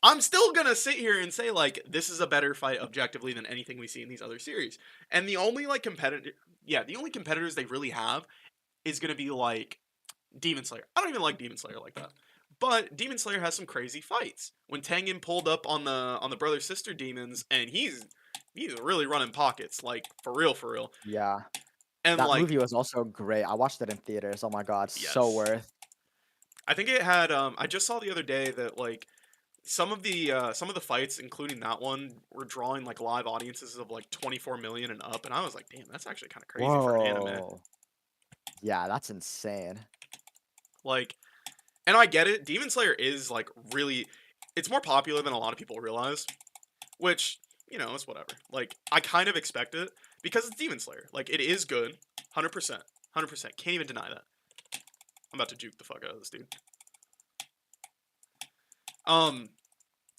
I'm still gonna sit here and say, like, this is a better fight objectively than anything we see in these other series. And the only, like, the only competitors they really have is gonna be, like, Demon Slayer. I don't even like Demon Slayer like that. But Demon Slayer has some crazy fights. When Tengen pulled up on the brother sister demons, and he's really running pockets, like, for real. Yeah. And, That like, movie was also great. I watched it in theaters. Oh my god, so yes. worth. I think it had I just saw the other day that, like, some of the fights, including that one, were drawing, like, live audiences of, like, 24 million and up, and I was like, damn, that's actually kind of crazy for an anime. Whoa. Yeah, that's insane. Like, and I get it. Demon Slayer is, like, really, it's more popular than a lot of people realize, which, you know, it's whatever. Like, I kind of expect it because it's Demon Slayer. Like, it is good, 100%, 100%. Can't even deny that. I'm about to juke the fuck out of this dude.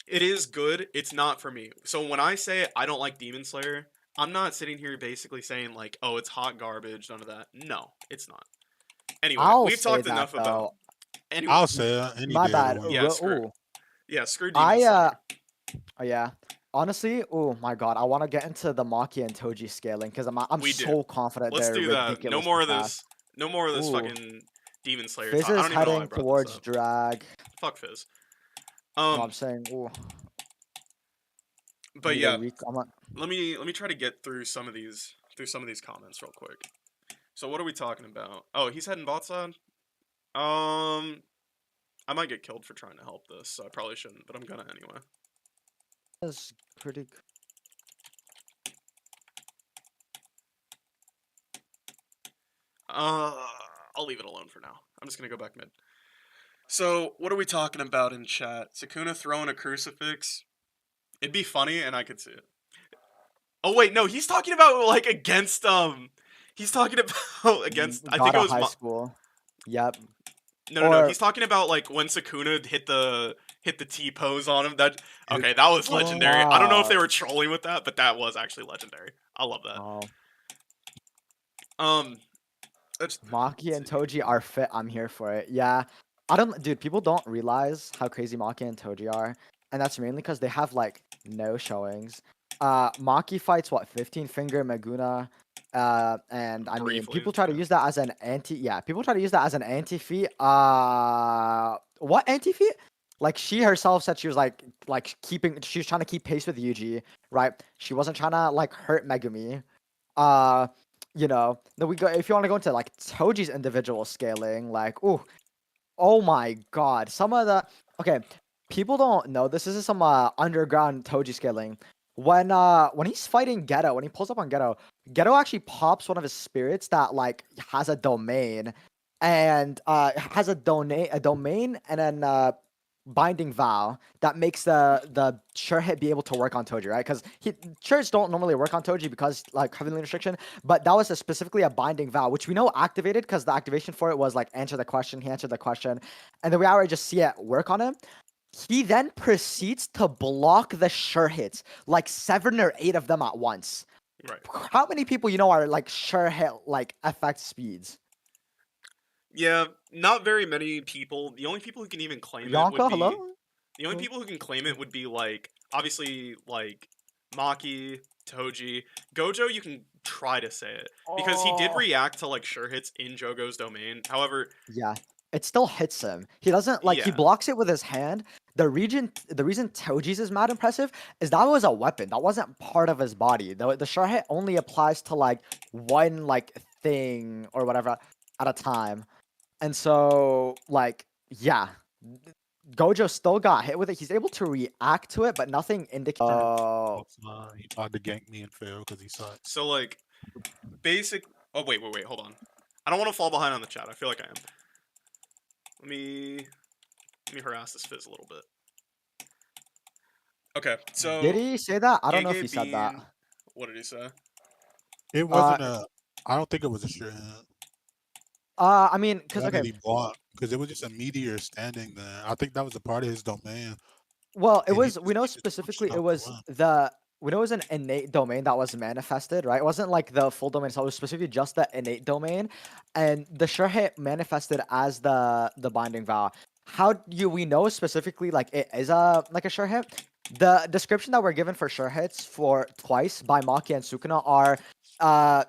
It is good. It's not for me. So when I say I don't like Demon Slayer, I'm not sitting here basically saying, like, oh, it's hot garbage, none of that. No, it's not. Anyway, I'll we've say talked that enough about. though. Anyway, I'll say any My day of the bad. week. Yeah, screw. Ooh, yeah, screw Demon I Slayer. oh yeah. Honestly, oh my god, I want to get into the Maki and Toji scaling because I'm We do. so confident Let's they're do that. No ridiculously more of fast. this. No more of this Ooh, fucking Demon Slayer Fizz talk. I is don't even know why I heading brought this towards up. drag. Fuck Fizz. No, I'm saying, ooh, But need a yeah, I'm not. let me try to get through some of these comments real quick. So what are we talking about? Oh, he's heading bot side. I might get killed for trying to help this, so I probably shouldn't, but I'm gonna anyway. That's pretty. I'll leave it alone for now. I'm just gonna go back mid. So what are we talking about in chat? Sukuna throwing a crucifix. It'd be funny, and I could see it. Oh wait, no, he's talking about like against He's talking about against. I think Got it a was. high school. Yep. No. Or He's talking about like when Sukuna hit the T pose on him. That It- okay, that was oh, legendary. I don't know if they wow. were trolling with that, but that was actually legendary. I love that. Oh, Um, let's Maki and see. Toji are fit. I'm here for it. Yeah. I don't, dude. People don't realize how crazy Maki and Toji are, and that's mainly because they have like no showings. Maki fights what 15 finger Maguna, and I mean Briefly, people try to yeah. use that as an anti. Yeah, people try to use that as an anti feat. What anti feat? Like she herself said she was like keeping. She was trying to keep pace with Yuji, right? She wasn't trying to like hurt Megumi. Uh, then we go if you want to go into like Toji's individual scaling, like oh my god, some of the okay, people don't know this. This is some underground Toji scaling. When he's fighting Geto, when he pulls up on Geto, Geto actually pops one of his spirits that like has a domain, and has a domain, and then binding vow that makes the sure hit be able to work on Toji, right? Because shures don't normally work on Toji because like heavenly restriction, but that was specifically a binding vow, which we know activated because the activation for it was like answer the question. He answered the question, and then we already just see it work on him. He then proceeds to block the sure hits, like 7 or 8 of them at once. Right. How many people you know are like sure hit like effect speeds? Yeah, not very many people. The only people who can even claim it would Yonko, be hello? the only people who can claim it would be like obviously like Maki, Toji, Gojo. You can try to say it because he did Oh. react to like sure hits in Jogo's domain. However, Yeah, it still hits him. He doesn't like he yeah, blocks it with his hand. The reason Toji's is mad impressive is that was a weapon. That wasn't part of his body. The sure hit only applies to like one like thing or whatever at a time. And so like yeah, Gojo still got hit with it. He's able to react to it, but nothing indicates. Oh, he tried to gank me and failed because he sucks. so like basic. Oh wait, hold on. I don't want to fall behind on the chat. I feel like I am. Let me harass this Fizz a little bit. Okay, so did he say that? I don't know if Gege he said that. Bean. What did he say? It wasn't a. I don't think it was a sure hit. I mean, because Why okay, did he block? Because it was just a meteor standing there. I think that was a part of his domain, well, it and was we know he just pushed specifically it out the was run. the we know it was an innate domain that was manifested, right? It wasn't like the full domain itself, it was specifically just the innate domain. And the sure hit manifested as the binding vow. How do we know specifically like it is a like a sure hit? The description that we're given for sure hits for twice by Maki and Sukuna are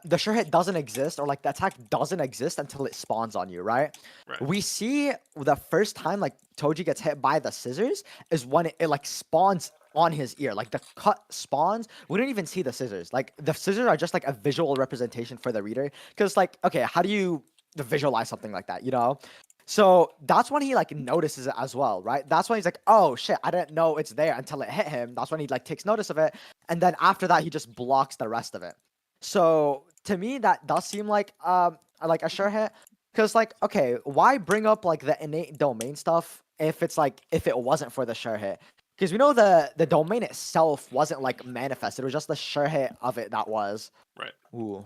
the sure hit doesn't exist or like the attack doesn't exist until it spawns on you, right? Right. We see the first time like Toji gets hit by the scissors is when it like spawns on his ear. Like the cut spawns. We don't even see the scissors. Like the scissors are just like a visual representation for the reader. Because like, okay, how do you visualize something like that, you know? So that's when he like notices it as well, right? That's when he's like, oh shit, I didn't know it's there until it hit him. That's when he like takes notice of it. And then after that, he just blocks the rest of it. So to me, that does seem like a sure hit. Because like, okay, why bring up like the innate domain stuff if it's like if it wasn't for the sure hit? Because we know the domain itself wasn't like manifested. It was just the sure hit of it that was. Right. Ooh.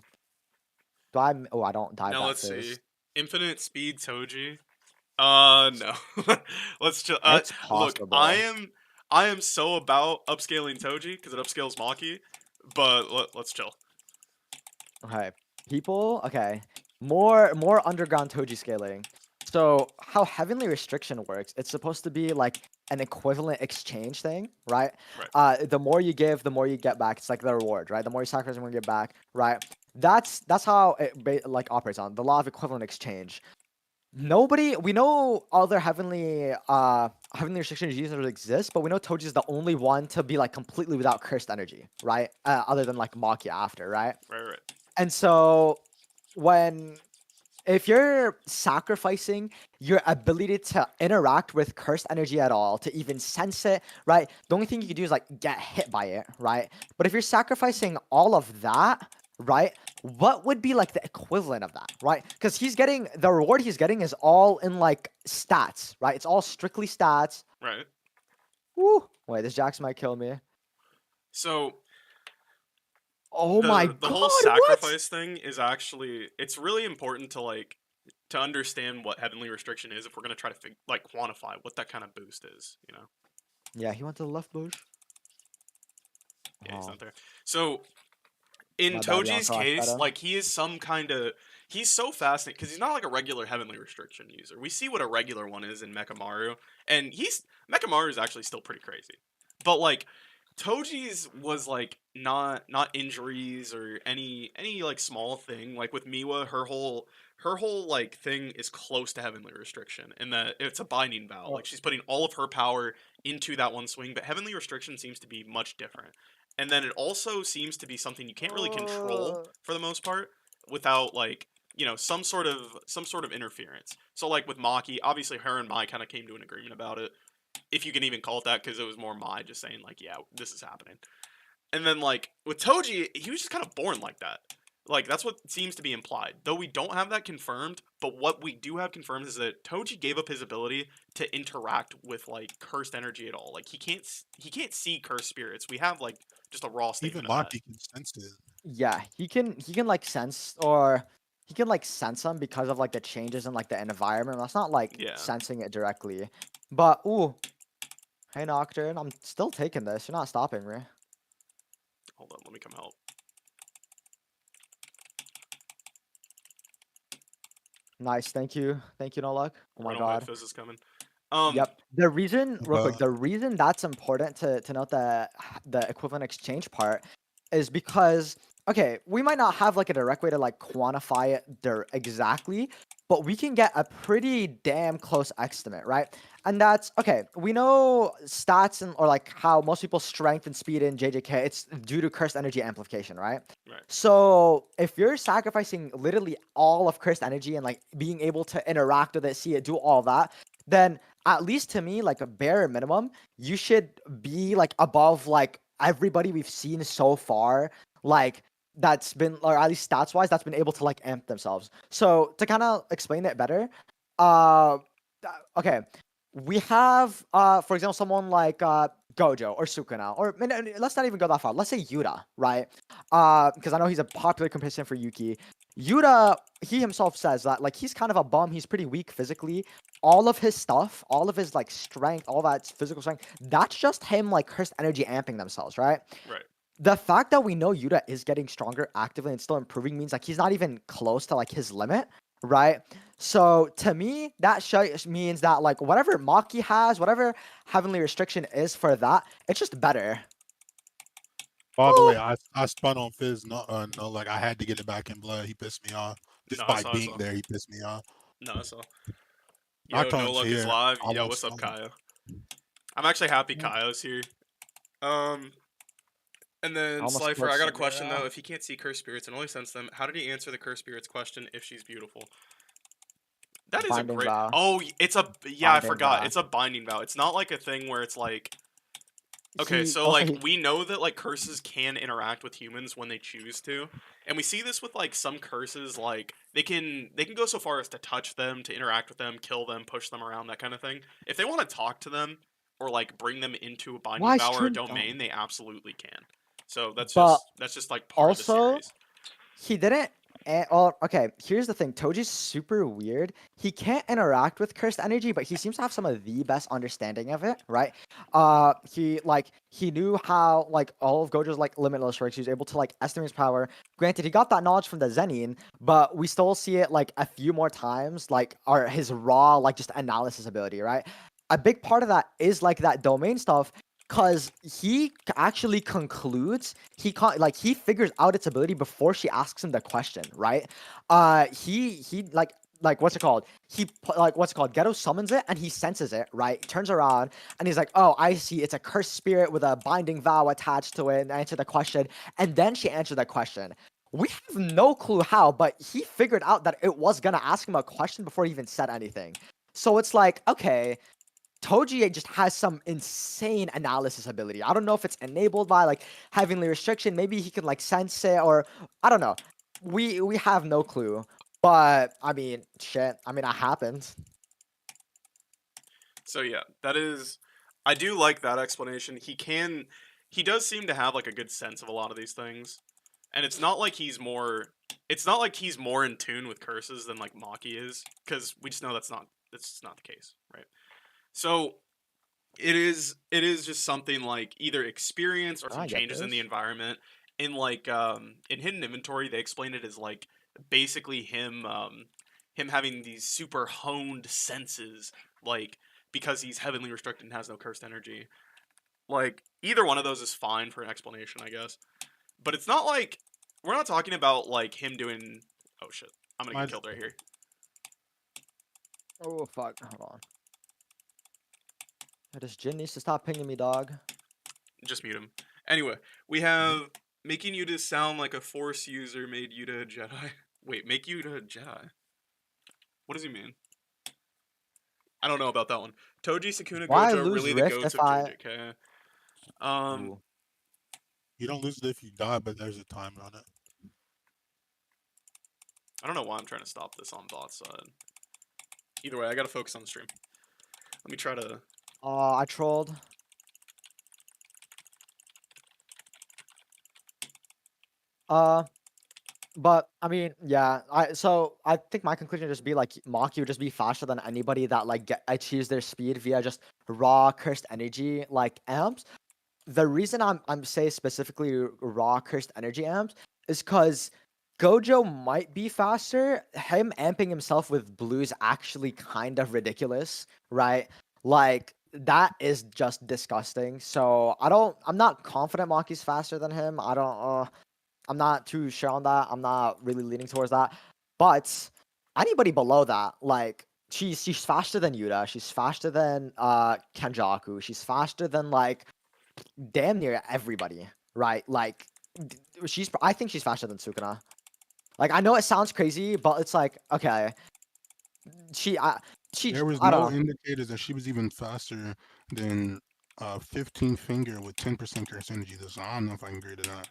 Do I? Oh, I don't dive Now that let's fizz. see. Infinite speed Toji. No. Let's chill. It's Look, possible. I am so about upscaling Toji because it upscales Maki, but let's chill. Okay. People. Okay. more underground Toji scaling. So how Heavenly Restriction works, it's supposed to be like an equivalent exchange thing, right? Right. The more you give, the more you get back. It's like the reward, right? The more you sacrifice, the more you get back, right? That's how it like operates on the law of equivalent exchange. We know other heavenly restriction users exist, but we know Toji is the only one to be like completely without cursed energy, right? Other than like Maki after, right? Right. And so when if you're sacrificing your ability to interact with cursed energy at all, to even sense it, right? The only thing you can do is like get hit by it, right? But if you're sacrificing all of that, right? What would be like the equivalent of that, right? Because he's getting the reward he's getting is all in like stats, right? It's all strictly stats. Right. Woo! Wait, this Jax might kill me. So Oh my the god, whole what? sacrifice thing is actually, it's really important to like to understand what heavenly restriction is if we're gonna try to like quantify what that kind of boost is. You know. Yeah, he went to the left bush. Yeah, he's Oh, not there. So in my bad, y'all. Toji's So I fed case, him. like he is some kind of, he's so fascinating because he's not like a regular heavenly restriction user. We see what a regular one is in Mechamaru, and Mechamaru is actually still pretty crazy. But like Toji's was like not injuries or any like small thing. Like with Miwa, her whole like thing is close to heavenly restriction in that it's a binding vow. Oh. Like she's putting all of her power into that one swing, but heavenly restriction seems to be much different. And then it also seems to be something you can't really control for the most part without like, some sort of interference. So like with Maki, obviously her and Mai kind of came to an agreement about it, if you can even call it that, because it was more Mai just saying like, yeah, this is happening. And then like with Toji, he was just kind of born like that. Like that's what seems to be implied. Though we don't have that confirmed, but what we do have confirmed is that Toji gave up his ability to interact with like cursed energy at all. Like he can't see cursed spirits. We have like just a raw Even statement of that. Maki can sense it. Yeah, he can like sense or he can like sense them because of like the changes in like the environment. That's not like Yeah. sensing it directly. But ooh, hey Nocturne, I'm still taking this. You're not stopping me. Hold on, let me come help. Nice, thank you. Thank you, no luck. Oh my Run away, god. Fizz is coming. Yep. The reason, real quick, But the reason that's important to note the equivalent exchange part is because okay, we might not have like a direct way to like quantify it there exactly, but we can get a pretty damn close estimate, right? And that's okay. We know stats and or like how most people's strength and speed in JJK, it's due to cursed energy amplification, right? Right. So if you're sacrificing literally all of cursed energy and like being able to interact with it, see it, do all that, then at least to me, like a bare minimum, you should be like above like everybody we've seen so far, like that's been or at least stats wise, that's been able to like amp themselves. So to kind of explain it better, uh, okay, we have for example someone like Gojo or Sukuna or let's not even go that far. Let's say Yuta, right? Because I know he's a popular competition for Yuki. Yuta, he himself says that like he's kind of a bum. He's pretty weak physically. All of his stuff, all of his like strength, all that physical strength, that's just him like cursed energy amping themselves, right? Right. The fact that we know Yuta is getting stronger actively and still improving means like he's not even close to like his limit, right? So to me, that means that like whatever Maki has, whatever heavenly restriction is for that, it's just better. by the Oh, way, I spun on Fizz. No, no, like I had to get it back in blood. He pissed me off. No, Just I by saw. I being saw. there, he pissed me off. No, I saw. Yo, No Icons Luck is here. live. I Yo, want what's up, smoke. Kaya? I'm actually happy yeah. Kaya's here. Um, and I then almost Slifer, I got a put question Samira. though. If he can't see cursed spirits and only sense them, how did he answer the cursed spirits question if she's beautiful? That is a Binding great. vow. Oh, it's a. Yeah, I Binding forgot. vow. It's a binding vow. It's not like a thing where it's like. Okay, He so also like we know that like curses can interact with humans when they choose to. And we see this with like some curses, like they can go so far as to touch them, to interact with them, kill them, push them around, that kind of thing. If they want to talk to them or like bring them into a binding why is vow or a turned on? domain, they absolutely can. So that's But just like part of the also series. he didn't okay, here's the thing. Toji's super weird. He can't interact with cursed energy, but he seems to have some of the best understanding of it, right? He knew how like all of Gojo's like limitless works. He was able to like estimate his power. Granted, he got that knowledge from the Zenin, but we still see it like a few more times, like his raw like just analysis ability, right? A big part of that is like that domain stuff. Cause he actually concludes he figures out its ability before she asks him the question, right? He like what's it called? What's it called? Ghetto summons it and he senses it, right? Turns around and he's like, "Oh, I see. It's a cursed spirit with a binding vow attached to it." And answer the question, and then she answered the question. We have no clue how, but he figured out that it was gonna ask him a question before he even said anything. So it's like, okay, Toji just has some insane analysis ability. I don't know if it's enabled by like heavenly restriction. Maybe he can like sense it, or I don't know. We have no clue. But I mean, shit. I mean, it happened. So yeah, that is. I do like that explanation. He does seem to have like a good sense of a lot of these things, and it's not like he's more. It's not like he's more in tune with curses than like Maki is, because we just know that's not the case, right? So it is just something like either experience or some I get changes in the this. environment. In hidden inventory, they explain it as like basically him having these super honed senses, like because he's heavenly restricted and has no cursed energy. Like either one of those is fine for an explanation, I guess. But it's not like we're not talking about like him doing. Oh shit! I'm gonna get Mine's killed right here. Oh fuck. Hold on. This Jin needs to stop pinging me, dog. Just mute him. Anyway, we have making you to sound like a Force user made you to a Jedi. Wait, make you to a Jedi? What does he mean? I don't know about that one. Toji, Sukuna, Why Gojo, lose really the Rift goats if of I? JJK. Um, Ooh. You don't lose it if you die, but there's a timer on it. I don't know why I'm trying to stop this on bot side. Either way, I gotta focus on the stream. Let me try to. I trolled. Uh, But I mean, yeah. I think my conclusion would just be like Maki would just be faster than anybody that like achieves their speed via just raw cursed energy like amps. The reason I'm say specifically raw cursed energy amps is because Gojo might be faster. Him amping himself with blues actually kind of ridiculous, right? Like that is just disgusting. So I'm not confident Maki's faster than him. I'm not too sure on that. I'm not really leaning towards that. But anybody below that, like she's faster than Yuta. She's faster than Kenjaku. She's faster than like damn near everybody, right? Like I think she's faster than Sukuna. Like I know it sounds crazy, but it's like okay, she I There was I don't no know. indicators that she was even faster than 15 finger with 10% curse energy. Though, so I don't know if I can agree to that.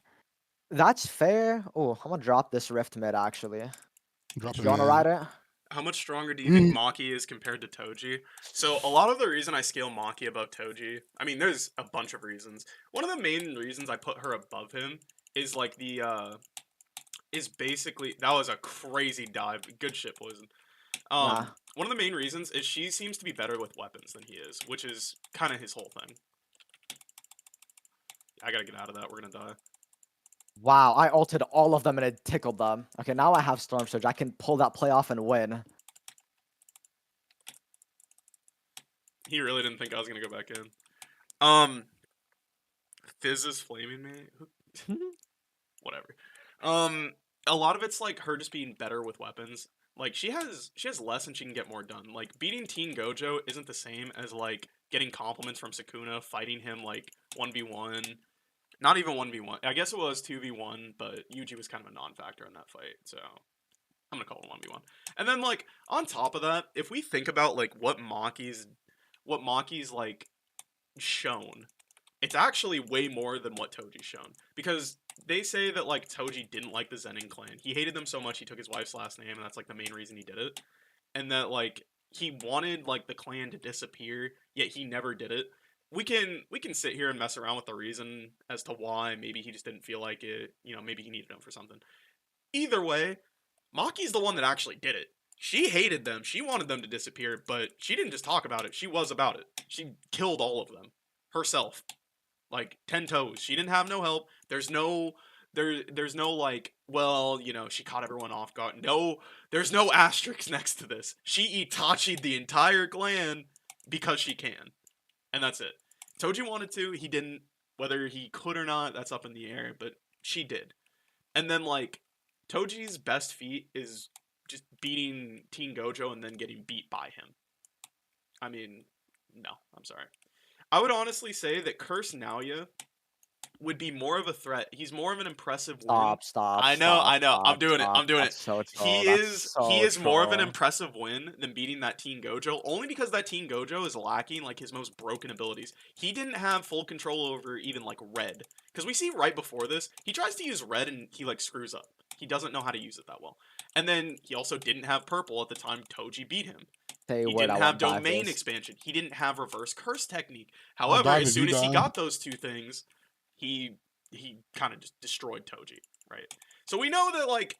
That's fair. Oh, I'm gonna drop this Rift mid actually. Drop it, You wanna man. ride it? How much stronger do you think Mm, Maki is compared to Toji? So a lot of the reason I scale Maki above Toji, I mean, there's a bunch of reasons. One of the main reasons I put her above him is like is basically that was a crazy dive. Good shit, Poison. Nah. One of the main reasons is she seems to be better with weapons than he is, which is kind of his whole thing. I gotta get out of that. We're gonna die. Wow, I ulted all of them and it tickled them. Okay, now I have Storm Surge. I can pull that play off and win. He really didn't think I was gonna go back in. Um, Fizz is flaming me. Whatever. Um, a lot of it's like her just being better with weapons. Like she has less and she can get more done. Like beating Teen Gojo isn't the same as like getting compliments from Sukuna, fighting him like 1v1. Not even 1v1. I guess it was 2v1, but Yuji was kind of a non-factor in that fight, so I'm gonna call it 1v1. And then like on top of that, if we think about like what Maki's like shown, it's actually way more than what Toji's shown. Because they say that like Toji didn't like the Zenin clan. He hated them so much he took his wife's last name, and that's like the main reason he did it. And that like he wanted like the clan to disappear, yet he never did it. We can sit here and mess around with the reason as to why. Maybe he just didn't feel like it. Maybe he needed them for something. Either way, Maki's the one that actually did it. She hated them. She wanted them to disappear, but she didn't just talk about it. She was about it. She killed all of them herself. Like 10 toes. She didn't have no help. There's no like, well, you know, she caught everyone off guard. No, there's no asterisk next to this. She Itachi'd the entire clan because she can. And that's it. Toji wanted to, he didn't. Whether he could or not, that's up in the air, but she did. And then like Toji's best feat is just beating Teen Gojo and then getting beat by him. I mean, no, I'm sorry. I would honestly say that Curse Naoya would be more of a threat. He's more of an impressive win. Stop, I know, stop, I know. I'm stop, doing it. stop. I'm doing That's it. so He troll. That's is he so is more of an troll. impressive win than beating that Teen Gojo, only because that Teen Gojo is lacking like his most broken abilities. He didn't have full control over even like red. Because we see right before this, he tries to use red and he like screws up. He doesn't know how to use it that well. And then he also didn't have purple at the time Toji beat him. Say He word, didn't I have want dive domain this. expansion. He didn't have reverse curse technique. I'll However, dive as if soon you as he dive. got those two things, he kind of just destroyed Toji, right? So we know that like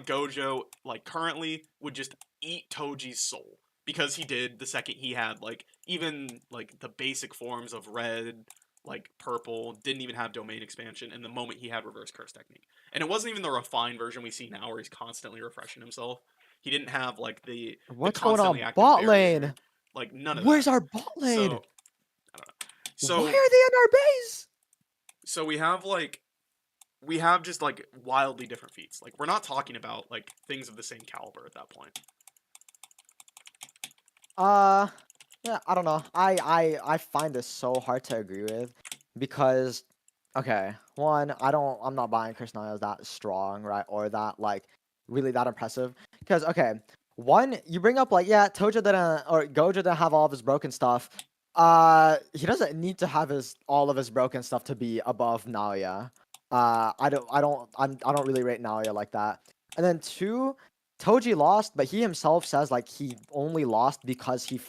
Gojo like currently would just eat Toji's soul because he did the second he had like even like the basic forms of red, like purple, didn't even have domain expansion, and the moment he had reverse curse technique. And it wasn't even the refined version we see now where he's constantly refreshing himself. He didn't have like the What's going constantly on active bot barrier, lane? like none of Where's that. our bot lane? So I don't know. Why are So they in our base? so we have just like wildly different feats. Like we're not talking about like things of the same caliber at that point. Yeah, I don't know. I find this so hard to agree with because, okay, one, I'm not buying Chris Niles that strong, right, or that like really that impressive. Because okay, one, you bring up like yeah, Tojo didn't or Gojo didn't have all of his broken stuff. He doesn't need to have all of his broken stuff to be above Naoya. I don't really rate Naoya like that. And then two, Toji lost, but he himself says like he only lost because he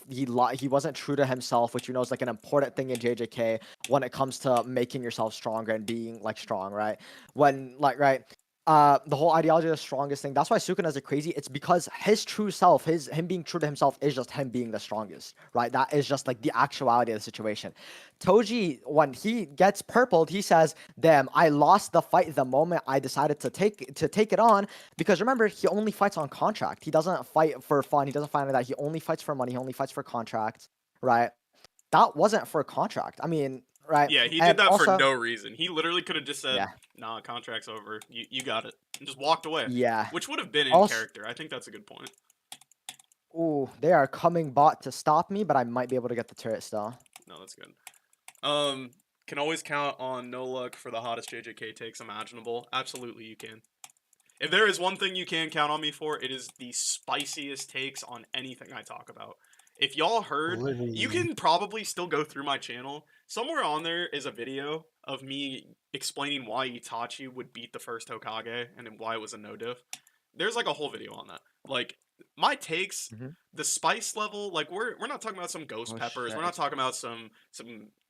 wasn't true to himself, which you know is like an important thing in JJK when it comes to making yourself stronger and being like strong, right? When like right, the whole ideology of the strongest thing. That's why Sukuna is a crazy. It's because his true self, him being true to himself, is just him being the strongest, right? That is just like the actuality of the situation. Toji, when he gets purpled, he says, "Damn, I lost the fight the moment I decided to take it on." Because remember, he only fights on contract. He doesn't fight for fun. He doesn't fight like that. He only fights for money. He only fights for contract, right? That wasn't for contract. I mean, right? Yeah, he And did that for also, no reason. He literally could have just said, yeah, "Nah, contract's over. You got it," and just walked away. yeah. Which would have been in Also, character. I think that's a good point. ooh, they are coming bot to stop me, but I might be able to get the turret still. No, that's good. Can always count on no luck for the hottest JJK takes imaginable. Absolutely, you can. If there is one thing you can count on me for, it is the spiciest takes on anything I talk about. If y'all heard, you Literally. can probably still go through my channel. Somewhere on there is a video of me explaining why Itachi would beat the first Hokage and why it was a no diff. There's like a whole video on that. Like my takes, Mhm. the spice level, like we're not talking about some ghost Oh peppers. shit! We're not talking about some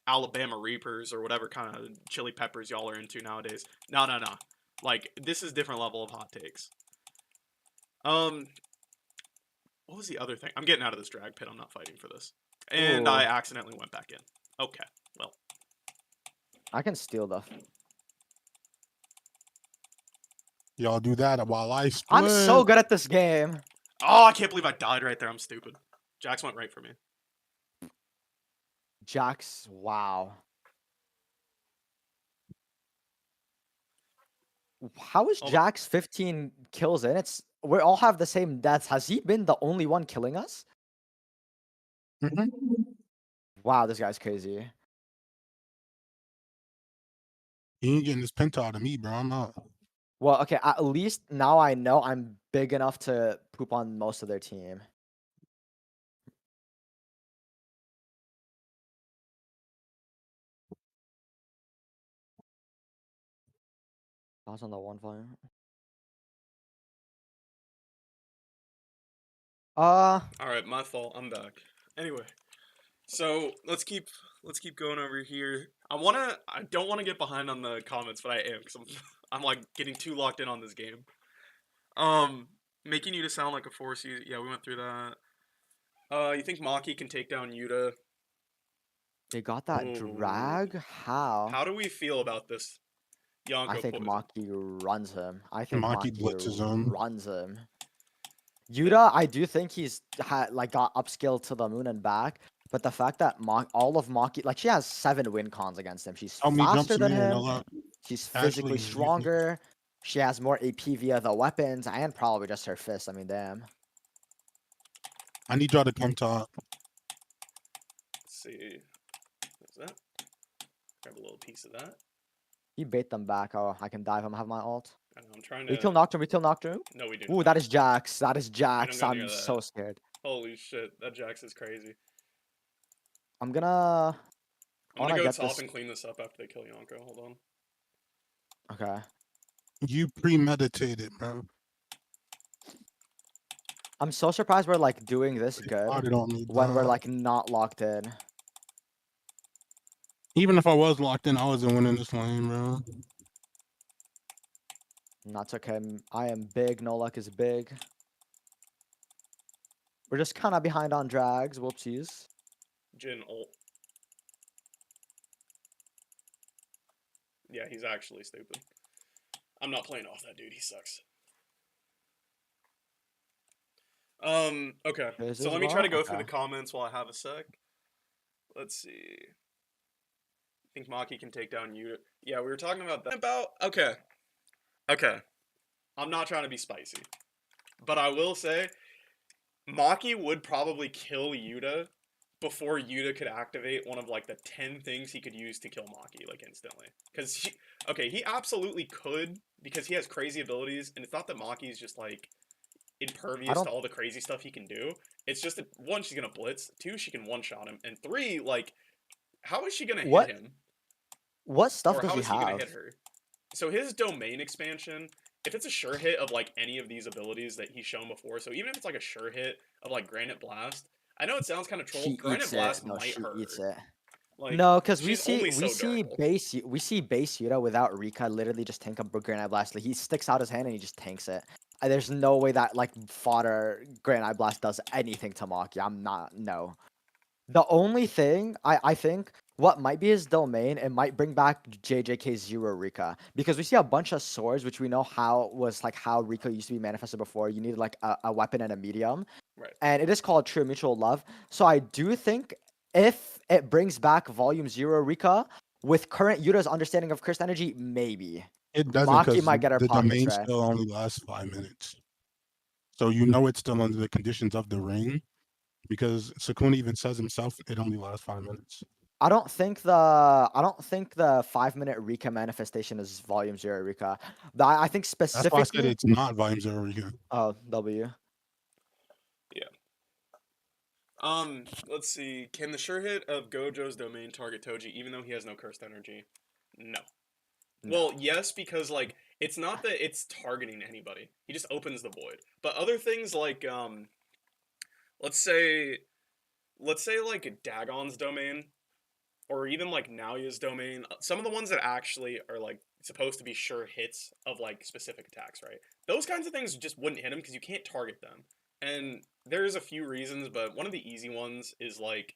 Alabama Reapers or whatever kind of chili peppers y'all are into nowadays. No, no, no. Like this is different level of hot takes. Um, what was the other thing? I'm getting out of this drag pit. I'm not fighting for this. And I Ooh, accidentally went back in. Okay, well. I can steal the. Y'all do that while I I'm so split. good at this game. Oh, I can't believe I died right there. I'm stupid. Jax went right for me. Jax, wow. How is Hold on. Jax 15 kills in? We all have the same deaths. Has he been the only one killing us? Mhm. Wow, this guy's crazy. He ain't getting this penta out of me, bro. I'm out. Well, okay, at least now I know I'm big enough to poop on most of their team. Pause on the one fire. All right, my fault. I'm back. Anyway, so let's keep going over here. I don't wanna get behind on the comments, but I am because I'm I'm like getting too locked in on this game. Making Yuta sound like a force user. Yeah, we went through that. You think Maki can take down Yuta? They got that Ooh. drag? How? How do we feel about this I Yonko think poison? Maki runs him. I think Maki Maki blitzes him. runs him. Yuta, I do think he's like got upscaled to the moon and back. But the fact that all of Maki, like she has 7 win cons against him. She's Help me jump faster some than air, him. Nola. She's Ashley, physically stronger. She has more AP via the weapons and probably just her fists. I mean, damn. I need y'all to come top. Let's see. What's that? Grab a little piece of that. He bait them back. Oh, I can dive him. I have my ult. I know, I'm trying We to. kill Nocturne. We kill Nocturne. No, we do Ooh, not. that is Jax. That is We Jax. don't go near I'm that. so scared. Holy shit, that Jax is crazy. I'm gonna. I'm I gonna wanna go get top this. and clean this up after they kill Yonko. Hold on. Okay. You premeditated, bro. I'm so surprised we're like doing this I good don't need when we're that. like not locked in. Even if I was locked in, I wasn't winning this lane, bro. That's okay. I am big. No luck is big. We're just kind of behind on drags. Whoopsies. Jin ult. Yeah, he's actually stupid. I'm not playing off that dude. He sucks. Okay. Is So this let me try to well? go through the Okay. comments while I have a sec. Let's see. Think Maki can take down Yuta. Yeah, we were talking about that. Okay. Okay. I'm not trying to be spicy. But I will say Maki would probably kill Yuta before Yuta could activate one of like the 10 things he could use to kill Maki like instantly. Cuz he absolutely could because he has crazy abilities and it's not that Maki's just like I impervious to don't. all the crazy stuff he can do. It's just that one, she's gonna blitz. Two, she can one shot him. And three, like, how is she gonna hit What him? stuff Or does how he is he gonna have? hit her? So his domain expansion, if it's a sure hit of like any of these abilities that he's shown before, so even if it's like a sure hit of like Granite Blast, I know it sounds kind of troll. She Granite eats it. Blast No, might she hurt eats her. it. Like No, because she's only we so see durable. base Yuta without Rika literally just tank a Granite Blast. Like, he sticks out his hand and he just tanks it. There's no way that like fodder Granite Blast does anything to Maki. I'm not. No. The only thing I think what might be his domain, it might bring back JJK Zero Rika because we see a bunch of swords which we know how Rika used to be manifested before. You need like a weapon and a medium, Right. and it is called True Mutual Love. So I do think if it brings back Volume Zero Rika with current Yuta's understanding of cursed energy, maybe It doesn't Maki because might get her the pockets domain red. still only lasts 5 minutes. So you know it's still under the conditions of the ring because Sukuna even says himself it only lasts 5 minutes. I don't think the 5 minute Rika manifestation is Volume Zero Rika. I think That's why I said specifically. it's not Volume Zero Rika. Oh, W. Yeah. Let's see. Can the sure hit of Gojo's domain target Toji even though he has no cursed energy? No. No. Well, yes, because like it's not that it's targeting anybody. He just opens the void. But other things like let's say like Dagon's domain or even like Nalia's domain, some of the ones that actually are like supposed to be sure hits of like specific attacks, right? Those kinds of things just wouldn't hit him because you can't target them. And there's a few reasons, but one of the easy ones is like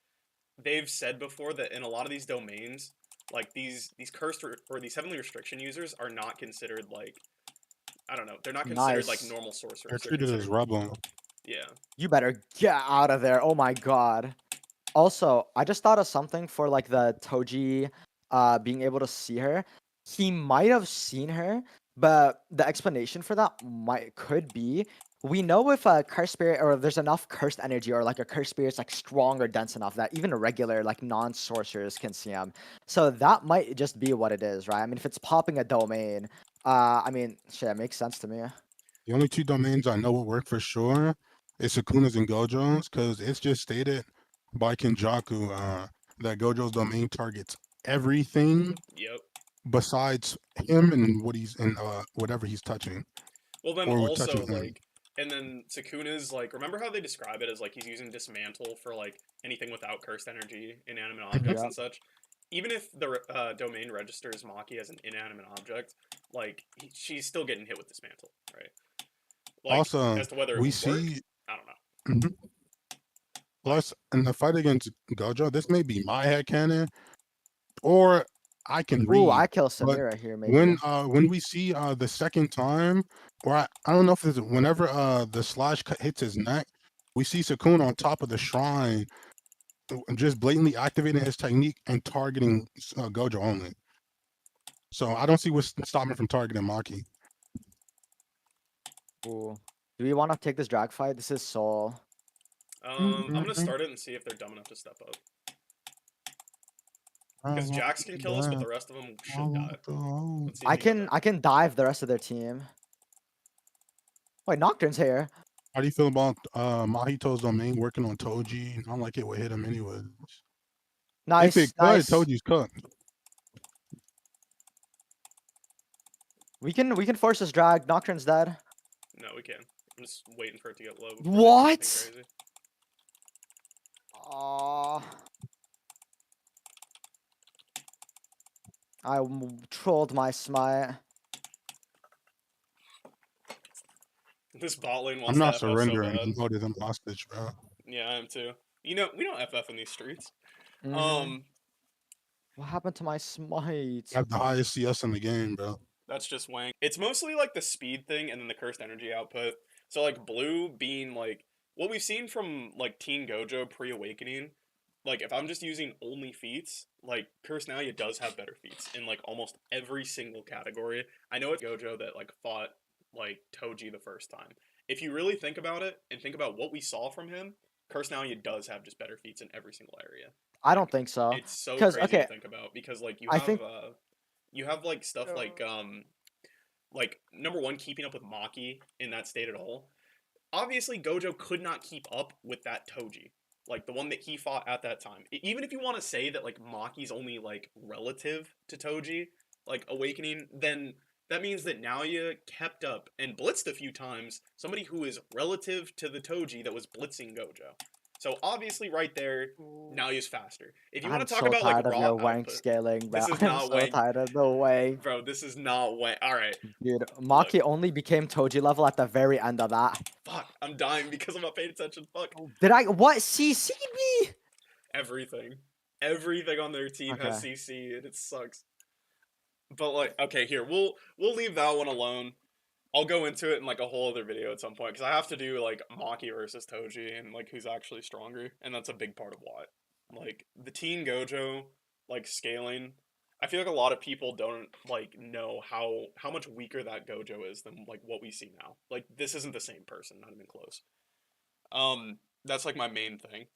they've said before that in a lot of these domains, like these cursed or these heavenly restriction users are not considered like I don't know, they're not considered like Nice. normal They're sorcerers. They're treated as considered rebel. yeah. You better get out of there. Oh my god. Also, I just thought of something for like the Toji being able to see her. He might have seen her, but the explanation for that could be we know if a cursed spirit or there's enough cursed energy or like a cursed spirit's like strong or dense enough that even a regular like non-sorcerers can see him. So that might just be what it is, right? I mean, if it's popping a domain, I mean, shit, it makes sense to me. The only two domains I know will work for sure is Sukuna's and Gojo's because it's just stated by Kenjaku that Gojo's domain targets everything Yep. besides him and what he's and whatever he's touching Well, then or also touching him. like, and then Sukuna's like, remember how they describe it as like he's using dismantle for like anything without cursed energy, inanimate objects Yeah. and such. Even if the domain registers Maki as an inanimate object, like she's still getting hit with dismantle, right? Like, Also, as to whether it we would work, see. I don't know. Mhm. Plus, in the fight against Gojo, this may be my headcanon, or I can Ooh, read. I kill But Samira here, maybe. when we see the second time, or I don't know if it's whenever the slash cut hits his neck, we see Sukuna on top of the shrine, just blatantly activating his technique and targeting Gojo only. So I don't see what's stopping him from targeting Maki. Ooh. Do we want to take this drag fight? This is Soul. I'm gonna start it and see if they're dumb enough to step up. Because Jax can kill us, but the rest of them should die. Let's see if I you get can that. I can dive the rest of their team. Wait, Nocturne's here. How do you feel about Mahito's domain working on Toji? Not like it would hit him anyways. If Nice, it could, nice. Toji's cooked. We can force this drag. Nocturne's dead. No, we can. I'm just waiting for it to get low. Before What? They do anything crazy. Aw. I trolled my smite. This bot lane I'm wants not to FF so surrendering. bad. I'm holding them hostage, bro. Yeah, I am too. You know, we don't FF in these streets. Mhm. What happened to my smite? I have the highest CS in the game, bro. That's just Wang. It's mostly like the speed thing and then the cursed energy output. So like blue being like what we've seen from like Teen Gojo pre-awakening. Like if I'm just using only feats, like Cursed Now does have better feats in like almost every single category. I know it's Gojo that like fought like Toji the first time. If you really think about it and think about what we saw from him, Cursed Now does have just better feats in every single area. I don't Like think so. it's so Because crazy to okay, think about because like I think you have like stuff like number one, keeping up with Maki in that state at all. Obviously, Gojo could not keep up with that Toji, like the one that he fought at that time. Even if you want to say that like Maki's only like relative to Toji, like awakening, then that means that Naoya kept up and blitzed a few times somebody who is relative to the Toji that was blitzing Gojo. So obviously, right there, Naoya's faster. If you I'm want to talk so about like tired of raw your wank output, scaling, bro. this is I'm not so wank, tired of the wank. bro. This is not wank. All right. Dude, Look. Maki only became Toji level at the very end of that. Fuck, I'm dying because I'm not paying attention. Fuck. Did I what CC'd me? Everything. Everything on their team has Okay. CC and it sucks. But like, okay, here, we'll leave that one alone. I'll go into it in like a whole other video at some point because I have to do like Maki versus Toji and like who's actually stronger, and that's a big part of why. Like the Teen Gojo, like scaling, I feel like a lot of people don't like know how much weaker that Gojo is than like what we see now. Like this isn't the same person, not even close. That's like my main thing.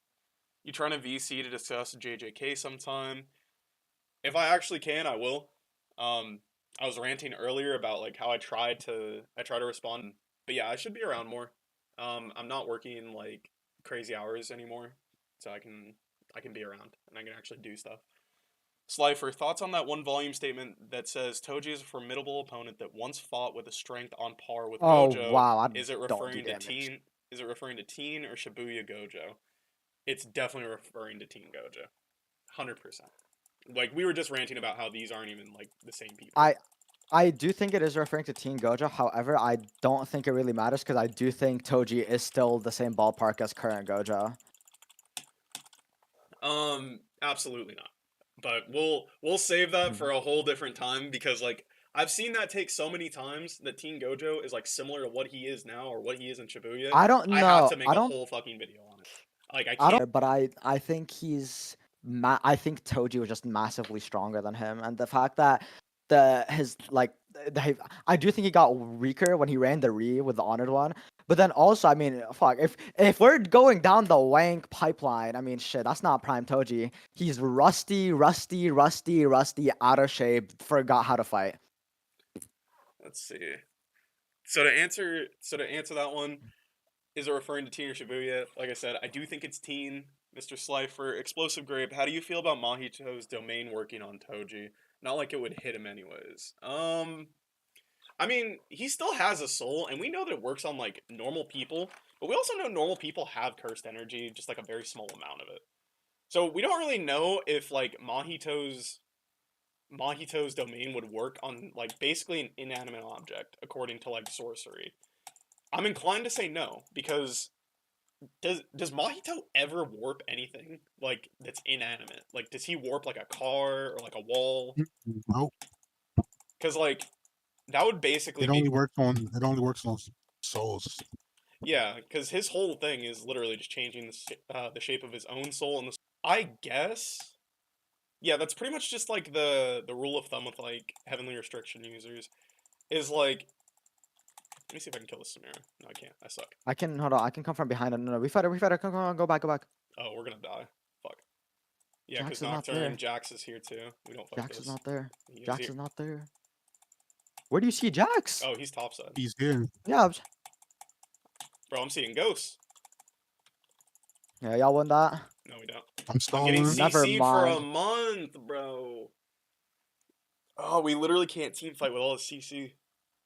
You trying to VC to discuss JJK sometime? If I actually can, I will. Um, I was ranting earlier about like how I try to respond, but yeah, I should be around more. I'm not working like crazy hours anymore, so I can be around and I can actually do stuff. Slifer, thoughts on that one volume statement that says Toji is a formidable opponent that once fought with a strength on par with Oh Gojo. wow, I Is it don't do referring to damage. Teen? Is it referring to Teen or Shibuya Gojo? It's definitely referring to Teen Gojo. 100%. Like we were just ranting about how these aren't even like the same people. I do think it is referring to Teen Gojo. However, I don't think it really matters because I do think Toji is still the same ballpark as current Gojo. Absolutely not. But we'll save that for a whole different time because like I've seen that take so many times that Teen Gojo is like similar to what he is now or what he is in Shibuya. I don't I have know. to make a whole fucking video on it. Like I I can't. don't. But I think I think Toji was just massively stronger than him, and the fact that I do think he got weaker when he ran the Re with the honored one. But then also, I mean, fuck, if we're going down the wank pipeline, I mean, shit, that's not prime Toji. He's rusty, out of shape, forgot how to fight. Let's see. So to answer that one, is it referring to Teen or Shibuya? Like I said, I do think it's Teen. Mr. Slifer, Explosive Grape, how do you feel about Mahito's domain working on Toji? Not like it would hit him anyways. I mean, he still has a soul, and we know that it works on like normal people, but we also know normal people have cursed energy, just like a very small amount of it. So we don't really know if like Mahito's domain would work on like basically an inanimate object according to like sorcery. I'm inclined to say no because does Mahito ever warp anything like that's inanimate? Like, does he warp like a car or like a wall? Nope. Because like that would basically It be only works on souls. yeah. Because his whole thing is literally just changing the shape of his own soul and the. I guess. Yeah, that's pretty much just like the rule of thumb with like heavenly restriction users is like. Let me see if I can kill this Samira. No, I can't. I suck. I can hold on. I can come from behind him. No, we fight her. We fight her. Come on, go back, go back. Oh, we're gonna die. Fuck. Yeah, Jax because is not Nocturne, there. Jax is here too. We don't fight Jax this. is not there. He is Jax here. is not there. Where do you see Jax? Oh, he's topside. He's here. Yeah, Bro, I'm seeing ghosts. yeah, y'all won that. No, we don't. I'm I'm getting stalling. Never CC'd for a mind. month, bro. Oh, we literally can't team fight with all the CC.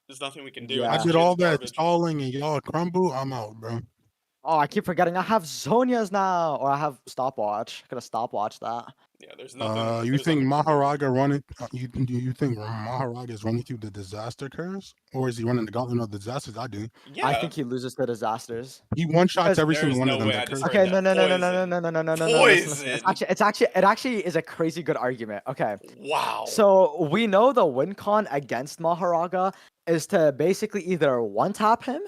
There's nothing we can do. Yeah. I And this did all shit's that garbage. stalling and y'all crumble. I'm out, bro. Oh, I keep forgetting I have Zonia's now. Or I have stopwatch. Could have stopwatched that. Yeah, there's nothing. You There's think nothing we can do. Maharaga running? You think Maharaga is running through the disaster curves, or is he running the gauntlet of disasters? I do. Yeah. I think he loses to disasters. He one shots Because every there's single one no of them way that I just curve. heard Okay, no, that. no, no, no, no, no, no, no, no, no, no. Listen, listen. Poison. It actually is a crazy good argument. Okay. Wow. So we know the win con against Maharaga is to basically either one tap him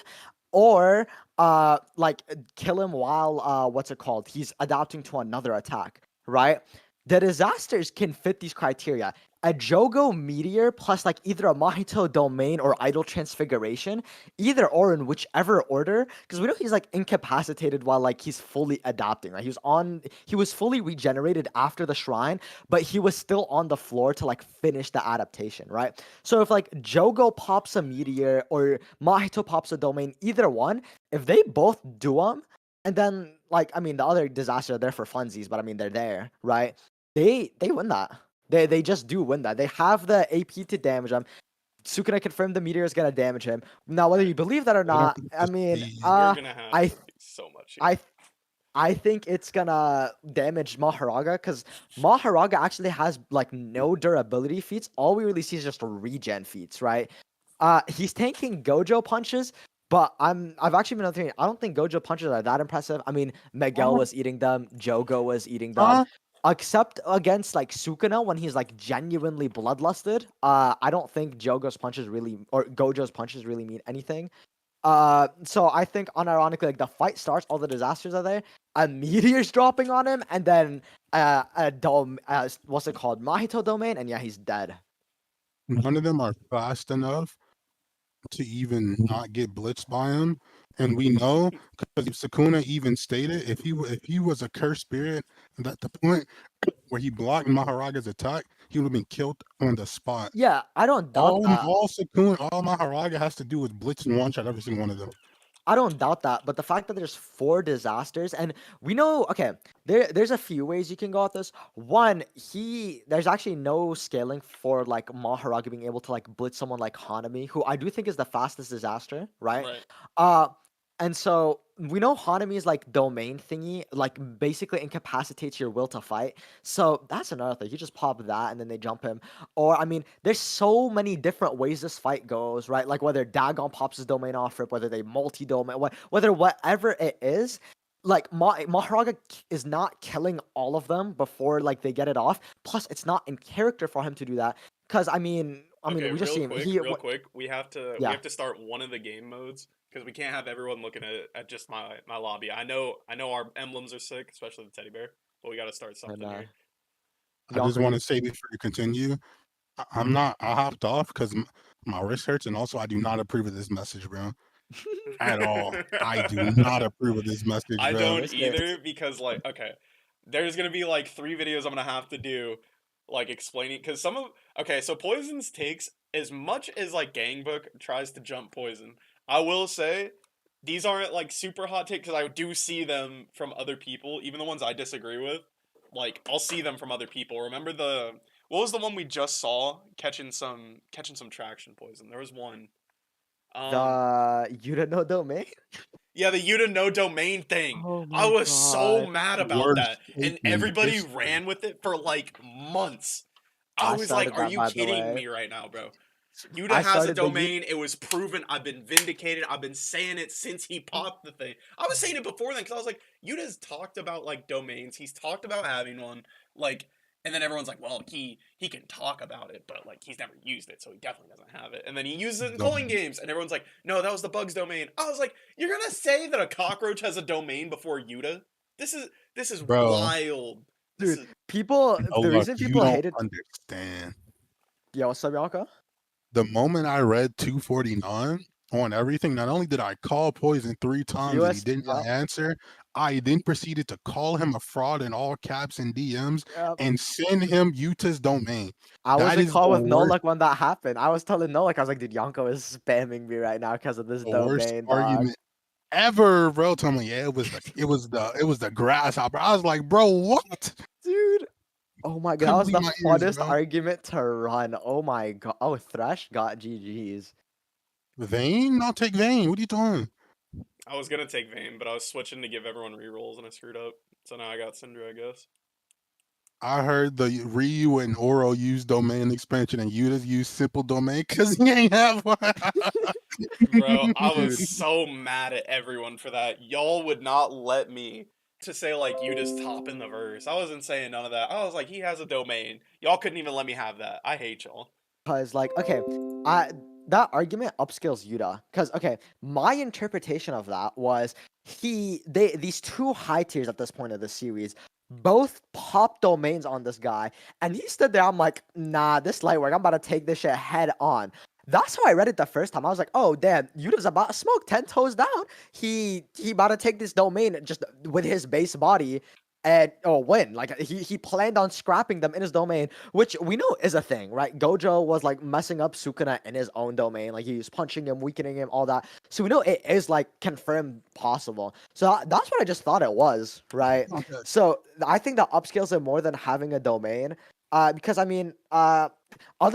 or like kill him while what's it called? He's adapting to another attack, right? The disasters can fit these criteria. A Jogo meteor plus like either a Mahito domain or idle transfiguration, either or in whichever order, because we know he's like incapacitated while like he's fully adapting, right? He was fully regenerated after the shrine, but he was still on the floor to like finish the adaptation, right? So if like Jogo pops a meteor or Mahito pops a domain, either one, if they both do them, and then like I mean the other disaster are there for funsies, but I mean they're there, right? They win that. They just do win that. They have the AP to damage them. Sukuna confirmed the meteor is gonna damage him. Now whether you believe that or I don't not, think I this mean, be- We're gonna have I so much. Here. I think it's gonna damage Maharaga because Maharaga actually has like no durability feats. All we really see is just regen feats, right? He's tanking Gojo punches, but I've actually been thinking I don't think Gojo punches are that impressive. I mean, Miguel was eating them, Jogo was eating them. Huh? Except against like Sukuna when he's like genuinely bloodlusted. I don't think Jogo's punches really or Gojo's punches really mean anything. So I think unironically, like the fight starts, all the disasters are there, a meteor's dropping on him, and then what's it called, Mahito domain, and yeah, he's dead. None of them are fast enough to even not get blitzed by him, and we know because Sukuna even stated if he was a cursed spirit, at the point where he blocked Maharaga's attack, he would have been killed on the spot. Yeah, I don't doubt that. All Sukuna, all Maharaga has to do is blitz and one shot every single one of them. I don't doubt that, but the fact that there's 4 disasters, and we know, okay, there's a few ways you can go at this. One, there's actually no scaling for like Maharaga being able to like blitz someone like Hanami, who I do think is the fastest disaster, right? Right. And so we know Hanami's like domain thingy, like basically incapacitates your will to fight. So that's another thing. You just pop that and then they jump him. Or I mean, there's so many different ways this fight goes, right? Like whether Dagon pops his domain off rip, whether they multi-domain, whether whatever it is, like Maharaga is not killing all of them before like they get it off. Plus, it's not in character for him to do that. Cause I mean, Okay, we just see him. real quick. We have to Yeah. start one of the game modes because we can't have everyone looking at just my lobby. I know our emblems are sick, especially the teddy bear, but we got to start something here. I just want to say before you continue, I'm not. I hopped off because my wrist hurts, and also I do not approve of this message, bro. At all. I do not approve of this message, I bro. don't Wrist either because like okay, there's gonna be like 3 videos I'm gonna have to do, like explaining because some of so Poison's takes as much as like Gangbook tries to jump Poison. I will say these aren't like super hot takes because I do see them from other people, even the ones I disagree with. Like I'll see them from other people. Remember what was the one we just saw catching some traction? Poison. There was one. The Yuta domain. Yeah, the Yuta no domain thing. Oh I my was so God. mad about Worst that, and take in everybody history. ran with it for like months. I was started like, "Are that, you by the kidding way. me right now, bro?" Yuta I has a started the domain. It was proven. I've been vindicated. I've been saying it since he popped the thing. I was saying it before then because I was like, Yuta's talked about like domains. He's talked about having one. Like, and then everyone's like, well, he can talk about it, but like he's never used it, so he definitely doesn't have it. And then he uses it in coin games, and everyone's like, no, that was the Bugs domain. I was like, you're gonna say that a cockroach has a domain before Yuta? This is Bro, wild. This Dude, is people. no, The look, reason you people don't hated. understand. Yo, what's up, Yaka? The moment I read 249 on everything, not only did I call Poison 3 times and he US. did not Yep. answer, I then proceeded to call him a fraud in all caps and DMs Yep. and send him Utah's domain. I was That in is call the with No worst, Luck when that happened. I was telling No Luck, I was like, dude, Yonko is spamming me right now because of this the worst domain, dog. argument ever, bro. Tell me, yeah, it was the grasshopper. I was like, bro, what? Dude. Oh my god, that Couldn't was believe the my ears, funnest bro. argument to run. Oh my god. Oh, Thresh got GG's. Vayne? I'll take Vayne. What are you doing? I was gonna take Vayne, but I was switching to give everyone rerolls and I screwed up. So now I got Syndra, I guess. I heard the Ryu and Oro use domain expansion and Yuta use simple domain because he ain't have one. Bro, I was Dude. so mad at everyone for that. Y'all would not let me to say like you just top in the verse. I wasn't saying none of that. I was like, he has a domain. Y'all couldn't even let me have that. I hate y'all. Cause like, okay, I that argument upskills Yuta. Cause okay, my interpretation of that was these two high tiers at this point of the series both pop domains on this guy, and he stood there. I'm like, nah, this light work. I'm about to take this shit head on. That's how I read it the first time. I was like, oh damn, Yuta's about to smoke 10 toes down. He about to take this domain just with his base body and win. Like he planned on scrapping them in his domain, which we know is a thing, right? Gojo was like messing up Sukuna in his own domain, like he was punching him, weakening him, all that. So we know it is like confirmed possible. So that's what I just thought it was, right? Okay. So I think that upscales it more than having a domain, because I mean, other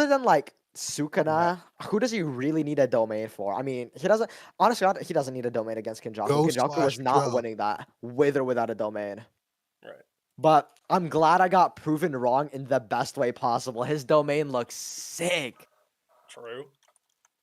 than like Sukuna, who does he really need a domain for? I mean, he doesn't. Honestly, he doesn't need a domain against Kinjaku. Go Kinjaku slash was not Joe. winning that with or without a domain. Right. But I'm glad I got proven wrong in the best way possible. His domain looks sick. True.